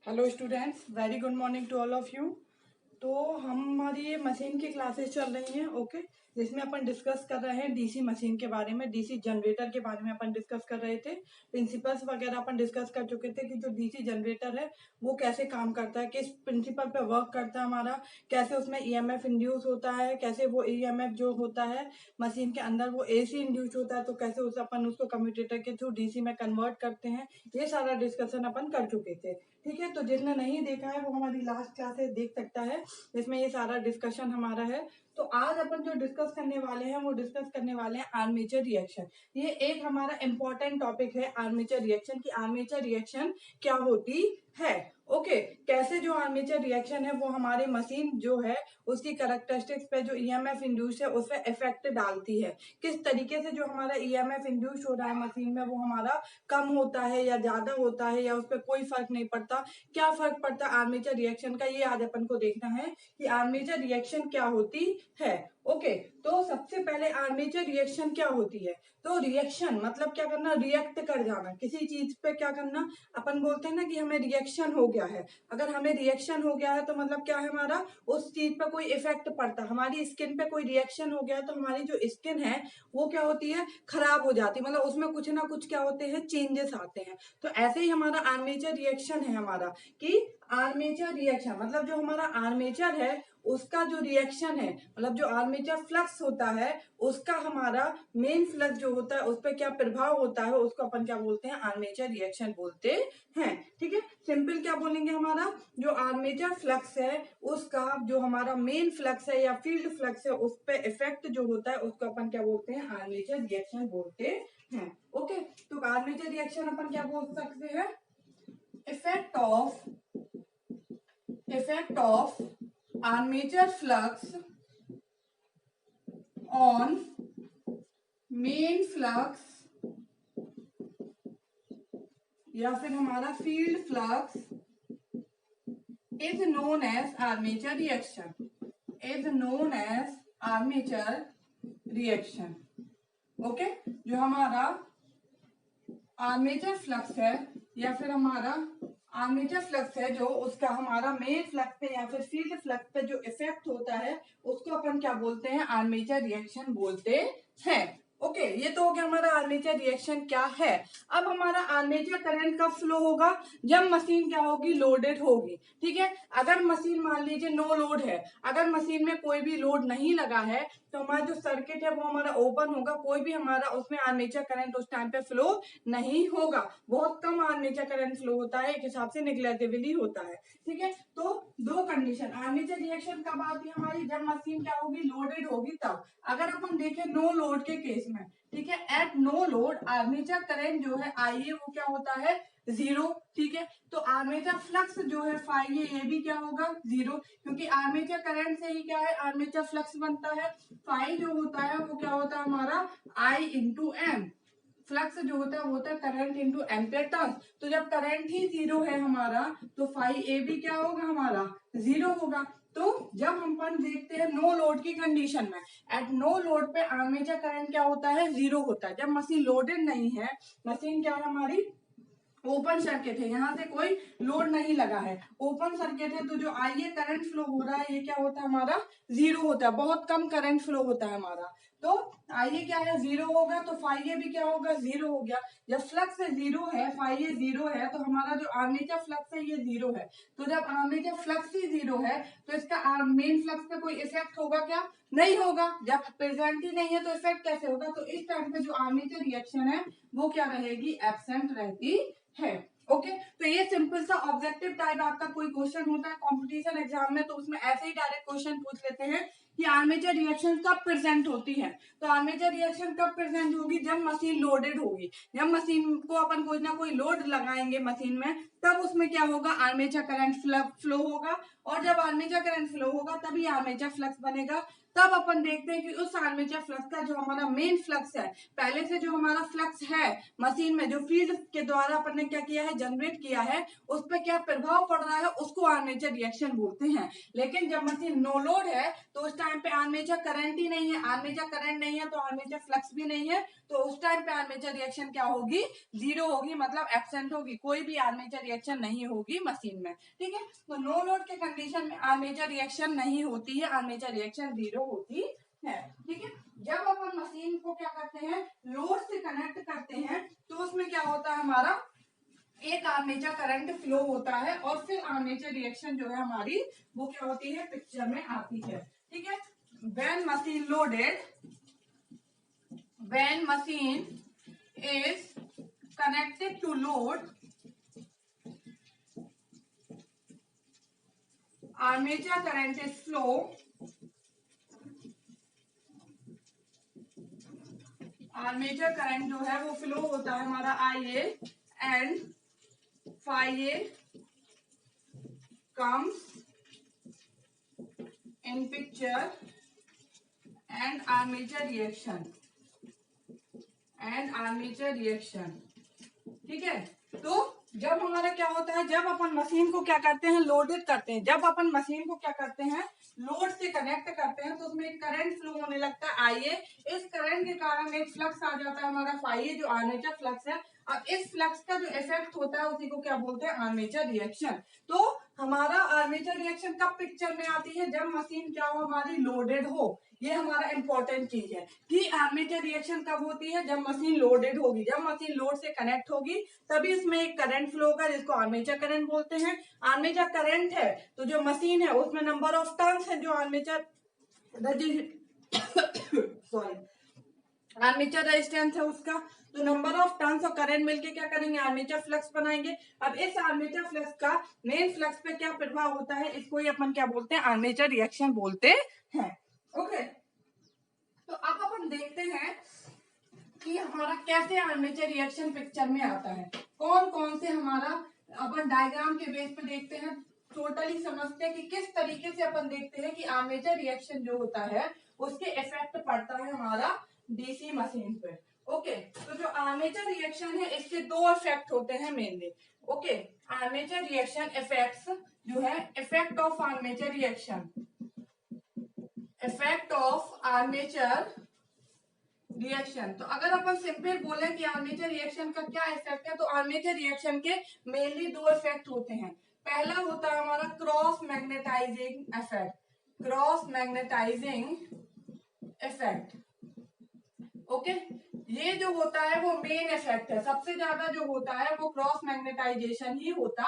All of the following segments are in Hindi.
Hello students, very good morning to all of you. तो हमारी ये मशीन की क्लासेस चल रही हैं, ओके, जिसमें अपन डिस्कस कर रहे हैं डीसी मशीन के बारे में, डीसी जनरेटर के बारे में अपन डिस्कस कर रहे थे। प्रिंसिपल्स वगैरह अपन डिस्कस कर चुके थे कि जो डीसी जनरेटर है वो कैसे काम करता है, किस प्रिंसिपल पे वर्क करता है हमारा, कैसे उसमें ईएमएफ इंड्यूस होता है, कैसे वो ईएमएफ जो होता है मशीन के अंदर वो एसी इंड्यूस होता है, तो कैसे उस अपन उसको कम्यूटेटर के थ्रू डीसी में कन्वर्ट करते हैं। ये सारा डिस्कशन अपन कर चुके थे, ठीक है। तो जिसने नहीं देखा है वो हमारी लास्ट क्लासेस देख सकता है, इसमें ये सारा डिस्कशन हमारा है। तो आज अपन जो डिस्कस करने वाले हैं वो डिस्कस करने वाले हैं आर्मेचर रिएक्शन। ये एक हमारा इंपॉर्टेंट टॉपिक है आर्मेचर रिएक्शन की आर्मेचर रिएक्शन क्या होती है, ओके। कैसे जो आर्मेचर रिएक्शन है वो हमारी मशीन जो है उसकी कैरेक्टरिस्टिक्स पे जो ईएमएफ इंड्यूस है उस पर इफेक्ट डालती है, किस तरीके से जो हमारा ईएमएफ इंड्यूस हो रहा है मशीन में वो हमारा कम होता है या ज्यादा होता है या उस पर कोई फर्क नहीं पड़ता, क्या फर्क पड़ता है आर्मेचर रिएक्शन का, ये आज अपन को देखना है कि आर्मेचर रिएक्शन क्या होती है, ओके। तो सबसे पहले आर्मेचर रिएक्शन क्या होती है। तो रिएक्शन मतलब क्या करना, रिएक्ट कर जाना किसी चीज पे, क्या करना, अपन बोलते हैं ना कि हमें रिएक्शन हो गया है। अगर हमें रिएक्शन हो गया है तो मतलब क्या है, हमारा उस चीज पे कोई इफेक्ट पड़ता, हमारी स्किन पे कोई रिएक्शन हो गया है तो हमारी जो स्किन है वो क्या होती है, खराब हो जाती है, मतलब उसमें कुछ ना कुछ क्या होते हैं, चेंजेस आते हैं। तो ऐसे ही हमारा आर्मेचर रिएक्शन है हमारा, कि आर्मेचर रिएक्शन मतलब जो हमारा आर्मेचर है उसका जो रिएक्शन है, मतलब जो आर्मेचर फ्लक्स होता है उसका हमारा मेन फ्लक्स जो होता है उस पर क्या प्रभाव होता है, उसको अपन क्या बोलते हैं, आर्मेचर रिएक्शन बोलते हैं, ठीक है। सिंपल क्या बोलेंगे, हमारा जो आर्मेचर फ्लक्स है उसका जो हमारा मेन फ्लक्स है या फील्ड फ्लक्स है उस पर इफेक्ट जो होता है उसको अपन क्या बोलते हैं, आर्मेचर रिएक्शन बोलते हैं, ओके। तो आर्मेचर रिएक्शन अपन क्या बोल सकते हैं, effect of armature flux on main flux या फिर हमारा field flux is known as armature reaction, is known as armature reaction, okay. जो हमारा आर्मेचर फ्लक्स है या फिर हमारा आर्मेचर फ्लक्स है जो उसका हमारा मेन फ्लक्स पे या फिर फील्ड फ्लक्स पे जो इफेक्ट होता है उसको अपन क्या बोलते हैं, आर्मेचर रिएक्शन बोलते हैं, ओके। ये तो हो गया हमारा आर्मेचर रिएक्शन क्या है। अब हमारा आर्मेचर करंट कब फ्लो होगा, जब मशीन क्या होगी, लोडेड होगी, ठीक है। अगर मशीन मान लीजिए नो लोड है, अगर मशीन में कोई भी लोड नहीं लगा है तो हमारा जो सर्किट है वो हमारा ओपन होगा, कोई भी हमारा उसमें आर्मेचर करंट उस टाइम पे फ्लो नहीं होगा, बहुत कम आर्मेचर करंट फ्लो होता है, एक हिसाब से निग्लेजिबली होता है, ठीक है। तो दो कंडीशन आर्मेचर रिएक्शन कब आती है हमारी, जब मशीन क्या होगी, लोडेड होगी तब। अगर अपन देखें नो लोड के केस में, ठीक है, at no load armature current जो है आईए वो क्या होता है, जीरो, ठीक है। तो आर्मेचर फ्लक्स जो है फाई ये भी क्या होगा, जीरो, क्योंकि आर्मेचर करंट से ही क्या है, आर्मेचर फ्लक्स बनता है। फाई जो होता है वो क्या होता है हमारा, आई इंटू एम, फ्लक्स जो होता है वो होता है करंट इंटू एम्पियर टर्न। तो जब करंट ही जीरो है हमारा तो फाई ए भी क्या होगा, हमारा जीरो होगा। तो जब हम देखते हैं नो लोड की कंडीशन में, एट नो लोड पे आर्मेचर करंट क्या होता है, जीरो होता है। जब मशीन लोडेड नहीं है, मशीन क्या है हमारी, ओपन सर्किट है, यहाँ से कोई लोड नहीं लगा है, ओपन सर्किट है, तो जो आईए करंट फ्लो हो रहा है ये क्या होता है हमारा, जीरो होता है, बहुत कम करंट फ्लो होता है हमारा। तो आईए क्या है, जीरो होगा, तो फाइए भी क्या होगा, जीरो हो गया। जब फ्लक्स जीरो है, फाइए जीरो है, तो हमारा जो आर्मेचर फ्लक्स है ये जीरो है। तो जब आर्मेचर फ्लक्स ही जीरो है तो इसका मेन फ्लक्स पे कोई इफेक्ट होगा क्या, नहीं होगा। जब प्रेजेंट ही नहीं है तो इफेक्ट कैसे होगा, तो इस टाइम पे जो आर्मेचर रिएक्शन है वो क्या रहेगी, एब्सेंट रहती है, ओके। तो ये सिंपल सा ऑब्जेक्टिव टाइप आपका कोई क्वेश्चन होता है कंपटीशन एग्जाम में, तो उसमें ऐसे ही डायरेक्ट क्वेश्चन पूछ लेते हैं कि आर्मेचर रिएक्शन कब प्रेजेंट होती है। तो आर्मेचर रिएक्शन कब प्रेजेंट होगी, जब मशीन लोडेड होगी, जब मशीन को अपन कोई ना कोई लोड लगाएंगे मशीन में, तब उसमें क्या होगा, आर्मेचर करंट फ्लो होगा, और जब आर्मेचर करंट फ्लो होगा तभी आर्मेचर फ्लक्स बनेगा, तब अपन देखते हैं कि उस आर्मेचर फ्लक्स का जो हमारा मेन फ्लक्स है, पहले से जो हमारा फ्लक्स है मशीन में, जो फील्ड के द्वारा अपन ने क्या किया है, जनरेट किया है, उस पर क्या प्रभाव पड़ रहा है, उसको आर्मेचर रिएक्शन बोलते हैं। लेकिन जब मशीन नो लोड है तो उस टाइम पे आर्मेचर करंट ही नहीं है, आर्मेचर करंट नहीं है तो आर्मेचर फ्लक्स भी नहीं है, तो उस टाइम पे आर्मेचर रिएक्शन क्या होगी, जीरो होगी, मतलब एब्सेंट होगी, कोई भी आर्मेचर रिएक्शन नहीं होगी मशीन में। ठीक है, तो नो लोड के कंडीशन में आर्मेचर रिएक्शन नहीं होती है, आर्मेचर रिएक्शन जीरो होती है। ठीक है, जब अपन मशीन को क्या करते हैं, लोड से कनेक्ट करते हैं, तो उसमें क्या होता है, हमारा एक आर्मेचर करंट फ्लो होता है और फिर आर्मेचर रिएक्शन जो है हमारी वो क्या होती है, पिक्चर में आती है। ठीक है, when machine loaded, when machine is connected to load, armature current is flow, armature current जो है वो फ्लो होता है हमारा IA and phi A comes in picture and armature reaction। ठीक है, तो जब हमारा क्या होता है, जब अपन मशीन को क्या करते हैं, लोडेड करते हैं, जब अपन मशीन को क्या करते हैं, लोड से कनेक्ट करते हैं, तो उसमें एक करंट फ्लो होने लगता है IA। इस करंट के कारण एक फ्लक्स आ जाता है हमारा phi A, जो आर्मेचर फ्लक्स है, और इस फ्लक्स का जो इफेक्ट होता है उसी को क्या बोलते हैं, आर्मेचर रिएक्शन। तो हमारा आर्मेचर रिएक्शन कब पिक्चर में आती है, जब मशीन क्या हो, हमारी लोडेड हो। ये हमारा इंपॉर्टेंट चीज है कि आर्मेचर रिएक्शन कब होती है, जब मशीन लोडेड होगी, जब मशीन लोड से कनेक्ट होगी, तभी इसमें एक करंट फ्लो होगा जिसको आर्मेचर करंट बोलते हैं। आर्मेचर करंट है तो जो मशीन है उसमें नंबर ऑफ टर्न्स है, जो आर्मेचर सॉरी आर्मेचर रेजिस्टेंस है उसका, तो नंबर ऑफ टर्न्स और करंट मिलके क्या करेंगे, आर्मेचर फ्लक्स बनाएंगे। अब इस आर्मेचर फ्लक्स का मेन फ्लक्स पे क्या प्रभाव होता है, इसको ही अपन क्या बोलते हैं, आर्मेचर रिएक्शन बोलते हैं। ओके, तो अब अपन देखते हैं कि हमारा कैसे आर्मेचर रिएक्शन पिक्चर में आता है, कौन कौन से हमारा अपन डायग्राम के बेस पे देखते हैं, टोटली समझते हैं कि किस तरीके से अपन देखते हैं कि आर्मेचर रिएक्शन जो होता है उसके इफेक्ट पड़ता है हमारा डीसी मशीन पे। ओके, तो जो आर्मेचर रिएक्शन है इसके दो इफेक्ट होते हैं mainly. Okay, armature reaction effects जो है, effect of armature reaction, effect of armature reaction. तो अगर अपन सिंपल बोले कि आर्मेचर रिएक्शन का क्या इफेक्ट है, तो आर्मेचर रिएक्शन के मेनली दो इफेक्ट होते हैं। पहला होता है हमारा cross magnetising effect, cross magnetising effect. Okay, ये जो होता है वो मेन इफेक्ट है, सबसे ज्यादा जो होता है वो क्रॉस मैग्नेटाइजेशन ही होता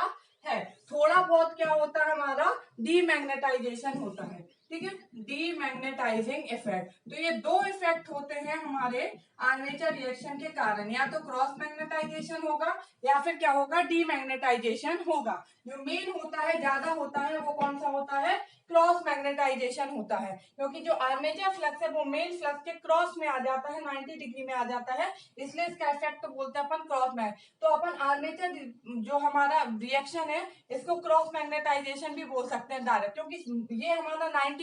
है। थोड़ा बहुत क्या होता है हमारा, डीमैग्नेटाइजेशन होता है। ठीक है, डीमैग्नेटाइजिंग इफेक्ट। तो ये दो इफेक्ट होते हैं हमारे आर्मेचर रिएक्शन के कारण, या तो क्रॉस मैग्नेटाइजेशन होगा या फिर क्या होगा, डीमैग्नेटाइजेशन होगा। जो मेन होता है, ज्यादा होता है, वो कौन सा होता है, क्रॉस मैग्नेटाइजेशन होता है, क्योंकि जो आर्मेचर फ्लक्स है वो मेन फ्लक्स के क्रॉस में आ जाता है, 90 डिग्री में आ जाता है, इसलिए इसका इफेक्ट बोलते हैं अपन क्रॉस मैग। तो अपन आर्मेचर जो हमारा रिएक्शन है इसको क्रॉस मैग्नेटाइजेशन भी बोल सकते हैं डायरेक्ट, क्योंकि ये हमारा 90%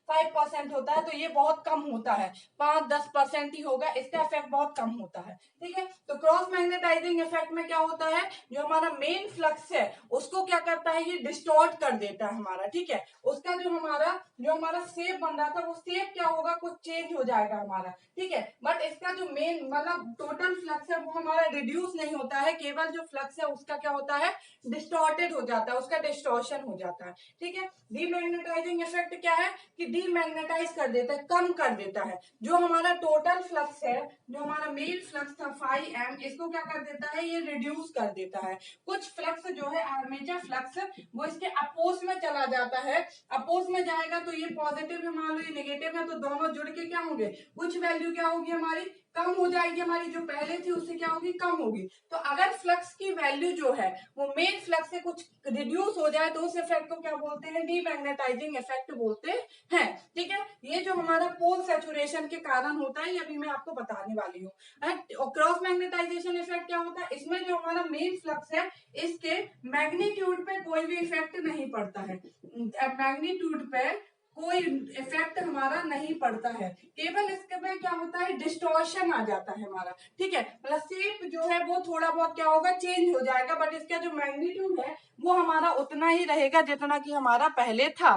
95% होता है, तो ये बहुत कम होता है, 5-10% ही होगा, इसका इफेक्ट बहुत कम होता है। ठीक है, तो क्रॉस मैग्नेटाइजिंग इफेक्ट में क्या होता है, जो हमारा मेन फ्लक्स है उसको क्या करता है, ये डिस्टॉर्ट कर देता है हमारा। ठीक है, उसका जो हमारा शेप बन रहा था वो शेप क्या होगा, कुछ चेंज हो जाएगा हमारा। ठीक है, बट इसका जो मेन मतलब टोटल फ्लक्स है वो हमारा रिड्यूस नहीं होता है, केवल जो फ्लक्स है उसका क्या होता है, डिस्टॉर्टेड हो जाता है, उसका डिस्टॉर्शन हो जाता है। ठीक है, डीमैग्नेटाइजिंग इफेक्ट क्या है कि डीमैग्नेटाइज कर देता है, कम कर देता है। जो हमारा टोटल फ्लक्स है, जो हमारा मेन फ्लक्स था phi m, इसको क्या कर देता है, ये रिड्यूस कर देता है। कुछ फ्लक्स जो है आर्मेचर फ्लक्स वो इसके अपोज में चला जाता है, अपोज में जाएगा तो ये पॉजिटिव है, मान लो ये नेगेटिव है, तो दोनों जुड़ के क्या होंगे, कुछ वैल्यू क्या होगी हमारी, कम हो जाएगी, हमारी जो पहले थी उससे क्या होगी, कम होगी। तो अगर फ्लक्स की वैल्यू जो है वो मेन फ्लक्स से कुछ रिड्यूस हो जाए तो उस इफेक्ट को क्या बोलते हैं, डीमैग्नेटाइजिंग इफेक्ट बोलते हैं। ठीक है, ये जो हमारा पोल सैचुरेशन के कारण होता है, ये अभी मैं आपको बताने वाली हूँ। क्रॉस मैग्नेटाइजेशन इफेक्ट क्या होता है, इसमें जो हमारा मेन फ्लक्स है इसके मैग्नीट्यूड पे कोई भी इफेक्ट नहीं पड़ता है, मैग्नीट्यूड पे कोई इफेक्ट हमारा नहीं पड़ता है, केवल इसके में क्या होता है, डिस्टॉर्शन आ जाता है हमारा, ठीक है, मतलब शेप जो है वो थोड़ा बहुत क्या होगा, चेंज हो जाएगा, बट इसका जो मैग्नीट्यूड है वो हमारा उतना ही रहेगा जितना कि हमारा पहले था,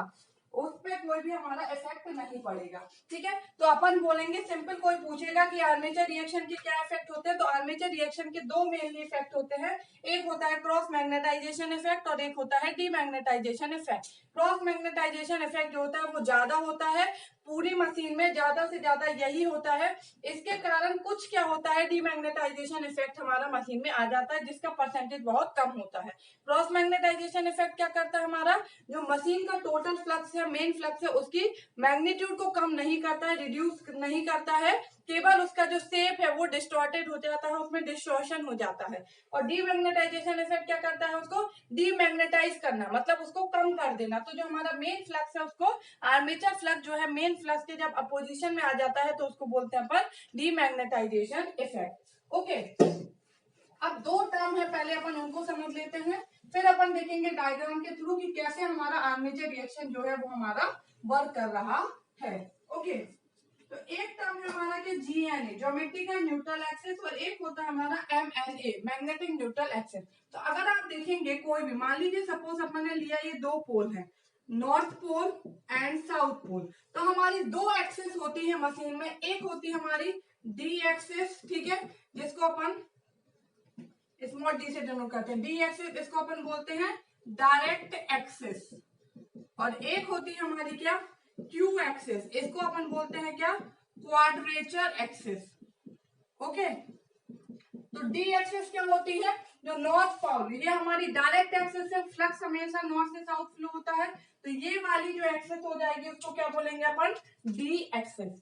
उस पे कोई भी हमारा इफेक्ट नहीं पड़ेगा, ठीक है। तो अपन बोलेंगे सिंपल, कोई पूछेगा कि आर्मेचर रिएक्शन के क्या इफेक्ट होते हैं, तो आर्मेचर रिएक्शन के दो मेनली इफेक्ट होते हैं, एक होता है क्रॉस मैग्नेटाइजेशन इफेक्ट और एक होता है demagnetisation effect. Cross magnetisation effect जो होता है वो ज्यादा होता है, पूरी मशीन में ज्यादा से ज्यादा यही होता है, इसके कारण कुछ क्या होता है, डीमैग्नेटाइजेशन इफेक्ट हमारा मशीन में आ जाता है जिसका परसेंटेज बहुत कम होता है। क्रॉस मैग्नेटाइजेशन इफेक्ट क्या करता है, हमारा जो मशीन का टोटल फ्लक्स है, मेन फ्लक्स है, उसकी मैग्नीट्यूड को कम नहीं करता है, रिड्यूस नहीं करता है, केवल उसका जो शेप है वो डिस्टॉर्टेड हो जाता है, उसमें डिस्टॉर्शन हो जाता है। और डीमैग्नेटाइजेशन इफेक्ट क्या करता है, उसको डीमैग्नेटाइज करना, मतलब उसको कम कर देना। तो जो हमारा मेन फ्लक्स है उसको, आर्मेचर फ्लक्स जो है मेन फ्लक्स के जब अपोजिशन में आ जाता है तो उसको बोलते हैं अपन डीमैग्नेटाइजेशन इफेक्ट। ओके, अब दो टर्म है, पहले अपन उनको समझ लेते हैं, फिर अपन देखेंगे डायग्राम के थ्रू कि कैसे हमारा आर्मेचर रिएक्शन जो है वो हमारा वर्क कर रहा है। ओके, तो एक टर्म है हमारा कि जीएनए, ज्योमेट्रिकल न्यूट्रल एक्सिस, और एक होता है हमारा एमएनए, मैग्नेटिक न्यूट्रल एक्सिस। तो अगर आप देखेंगे कोई भी, मान लीजिए सपोज अपन ने लिया ये दो पोल है, north pole and south pole, तो हमारी दो एक्सिस होती है मशीन में, एक होती है हमारी डी एक्सिस, ठीक है, जिसको अपन स्मॉल डी से डिनोट करते हैं, डी एक्सिस, इसको अपन बोलते हैं डायरेक्ट एक्सिस, और एक होती है हमारी क्या, क्यू एक्सिस, इसको अपन बोलते हैं क्या, क्वाड्रेचर एक्सिस। ओके, तो डी एक्सिस क्या होती है, जो नॉर्थ पोल, ये हमारी डायरेक्ट एक्सिस है, फ्लक्स हमेशा नॉर्थ से साउथ फ्लो होता है, तो ये वाली जो एक्सिस हो जाएगी उसको क्या बोलेंगे अपन, डी एक्सिस।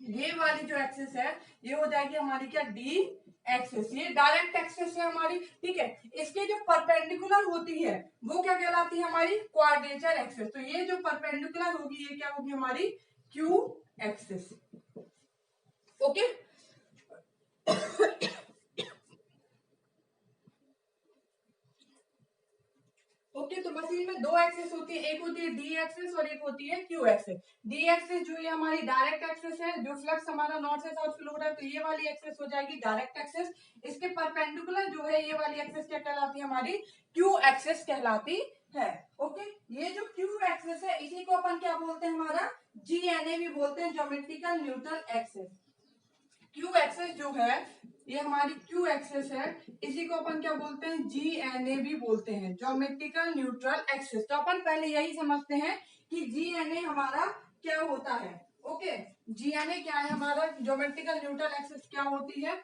ये वाली जो एक्सिस है ये हो जाएगी हमारी क्या, डी एक्सिस, ये डायरेक्ट एक्सिस है हमारी, ठीक है। इसके जो परपेंडिकुलर होती है वो क्या कहलाती है, हमारी क्वाड्रेचर एक्सिस। तो ये जो परपेंडिकुलर होगी ये क्या होगी, हमारी क्यू एक्सिस। ओके, ओके, तो मशीन में दो एक्सिस होती है, एक होती है डी एक्सिस और एक होती है क्यू एक्सिस। डी एक्सिस जो ये हमारी डायरेक्ट एक्सिस है, जो फ्लक्स हमारा नॉर्थ से साउथ फ्लो हो रहा है, तो ये वाली एक्सिस हो जाएगी डायरेक्ट एक्सिस। इसके परपेंडिकुलर जो है ये वाली एक्सिस क्या कहलाती है, हमारी क्यू एक्सिस कहलाती है। ओके, ये जो क्यू एक्सिस है इसी को अपन क्या बोलते हैं, हमारा जीएनए भी बोलते हैं, geometrical neutral axis. Q axis जो है ये हमारी क्यू एक्सिस है, इसी को अपन क्या बोलते हैं, जीएनए भी बोलते हैं, ज्योमेट्रिकल न्यूट्रल एक्सिस। तो अपन पहले यही समझते हैं कि जीएनए हमारा क्या होता है। ओके, जीएनए क्या है हमारा, ज्योमेट्रिकल न्यूट्रल एक्सिस क्या होती है,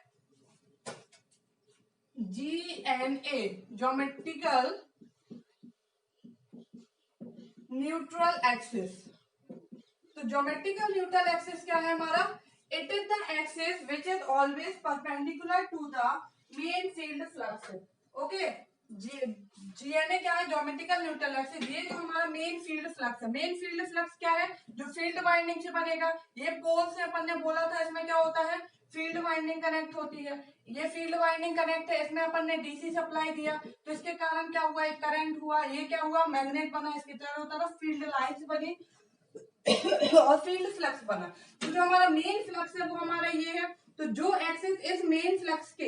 जीएनए ज्योमेट्रिकल न्यूट्रल एक्सिस। तो ज्योमेट्रिकल न्यूट्रल एक्सिस क्या है हमारा, it is the axis which is always perpendicular to the main field flux. Okay, GNA क्या है, ज्योमेट्रिकल न्यूट्रल एक्सिस, ये जो हमारा मेन फील्ड फ्लक्स है, मेन फील्ड फ्लक्स क्या है, जो फील्ड वाइंडिंग से बनेगा, ये पोल से अपन ने बोला था, इसमें क्या होता है, फील्ड वाइंडिंग कनेक्ट होती है, ये फील्ड वाइंडिंग कनेक्ट है, इसमें अपन ने डीसी सप्लाई दिया, तो इसके कारण क्या हुआ, एक करंट हुआ, ये क्या हुआ, मैग्नेट बना, इसके चारों तरफ फील्ड लाइंस बनी और फील्ड फ्लक्स बना। तो जो हमारा मेन फ्लक्स है वो हमारा ये है, तो जो एक्सिस इस मेन फ्लक्स के,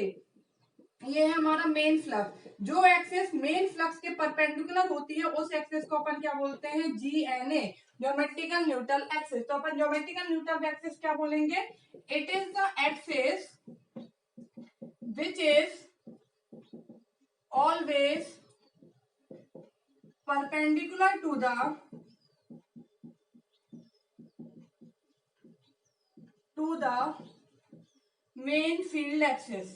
ये है हमारा मेन फ्लक्स, जो एक्सिस मेन फ्लक्स के परपेंडिकुलर होती है उस एक्सिस को अपन क्या बोलते हैं, जीएनए, ज्योमेट्रिकल न्यूट्रल एक्सिस। तो अपन ज्योमेट्रिकल न्यूट्रल एक्सिस क्या बोलेंगे, it is the axis which is always perpendicular to the main field axis,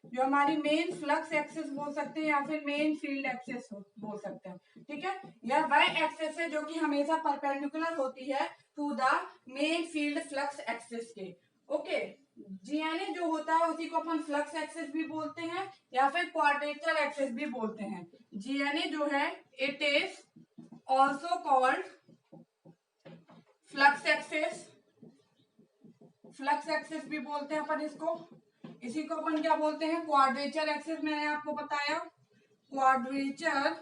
जो हमारी मेन फ्लक्स एक्सिस बोल सकते हैं या फिर मेन फील्ड एक्सिस बोल सकते हैं, ठीक है। यह वह एक्सिस है जो कि हमेशा परपेंडिकुलर होती है to the main field flux axis के। ओके, जीएनए जो होता है उसी को अपन फ्लक्स एक्सिस भी बोलते हैं या फिर क्वाड्रेचर एक्सिस भी बोलते हैं। जीएनए जो है it is also called flux axis, flux axis भी बोलते हैं अपन इसको, इसी को अपन क्या बोलते हैं, क्वाड्रेचर एक्सिस। मैंने आपको बताया क्वाड्रेचर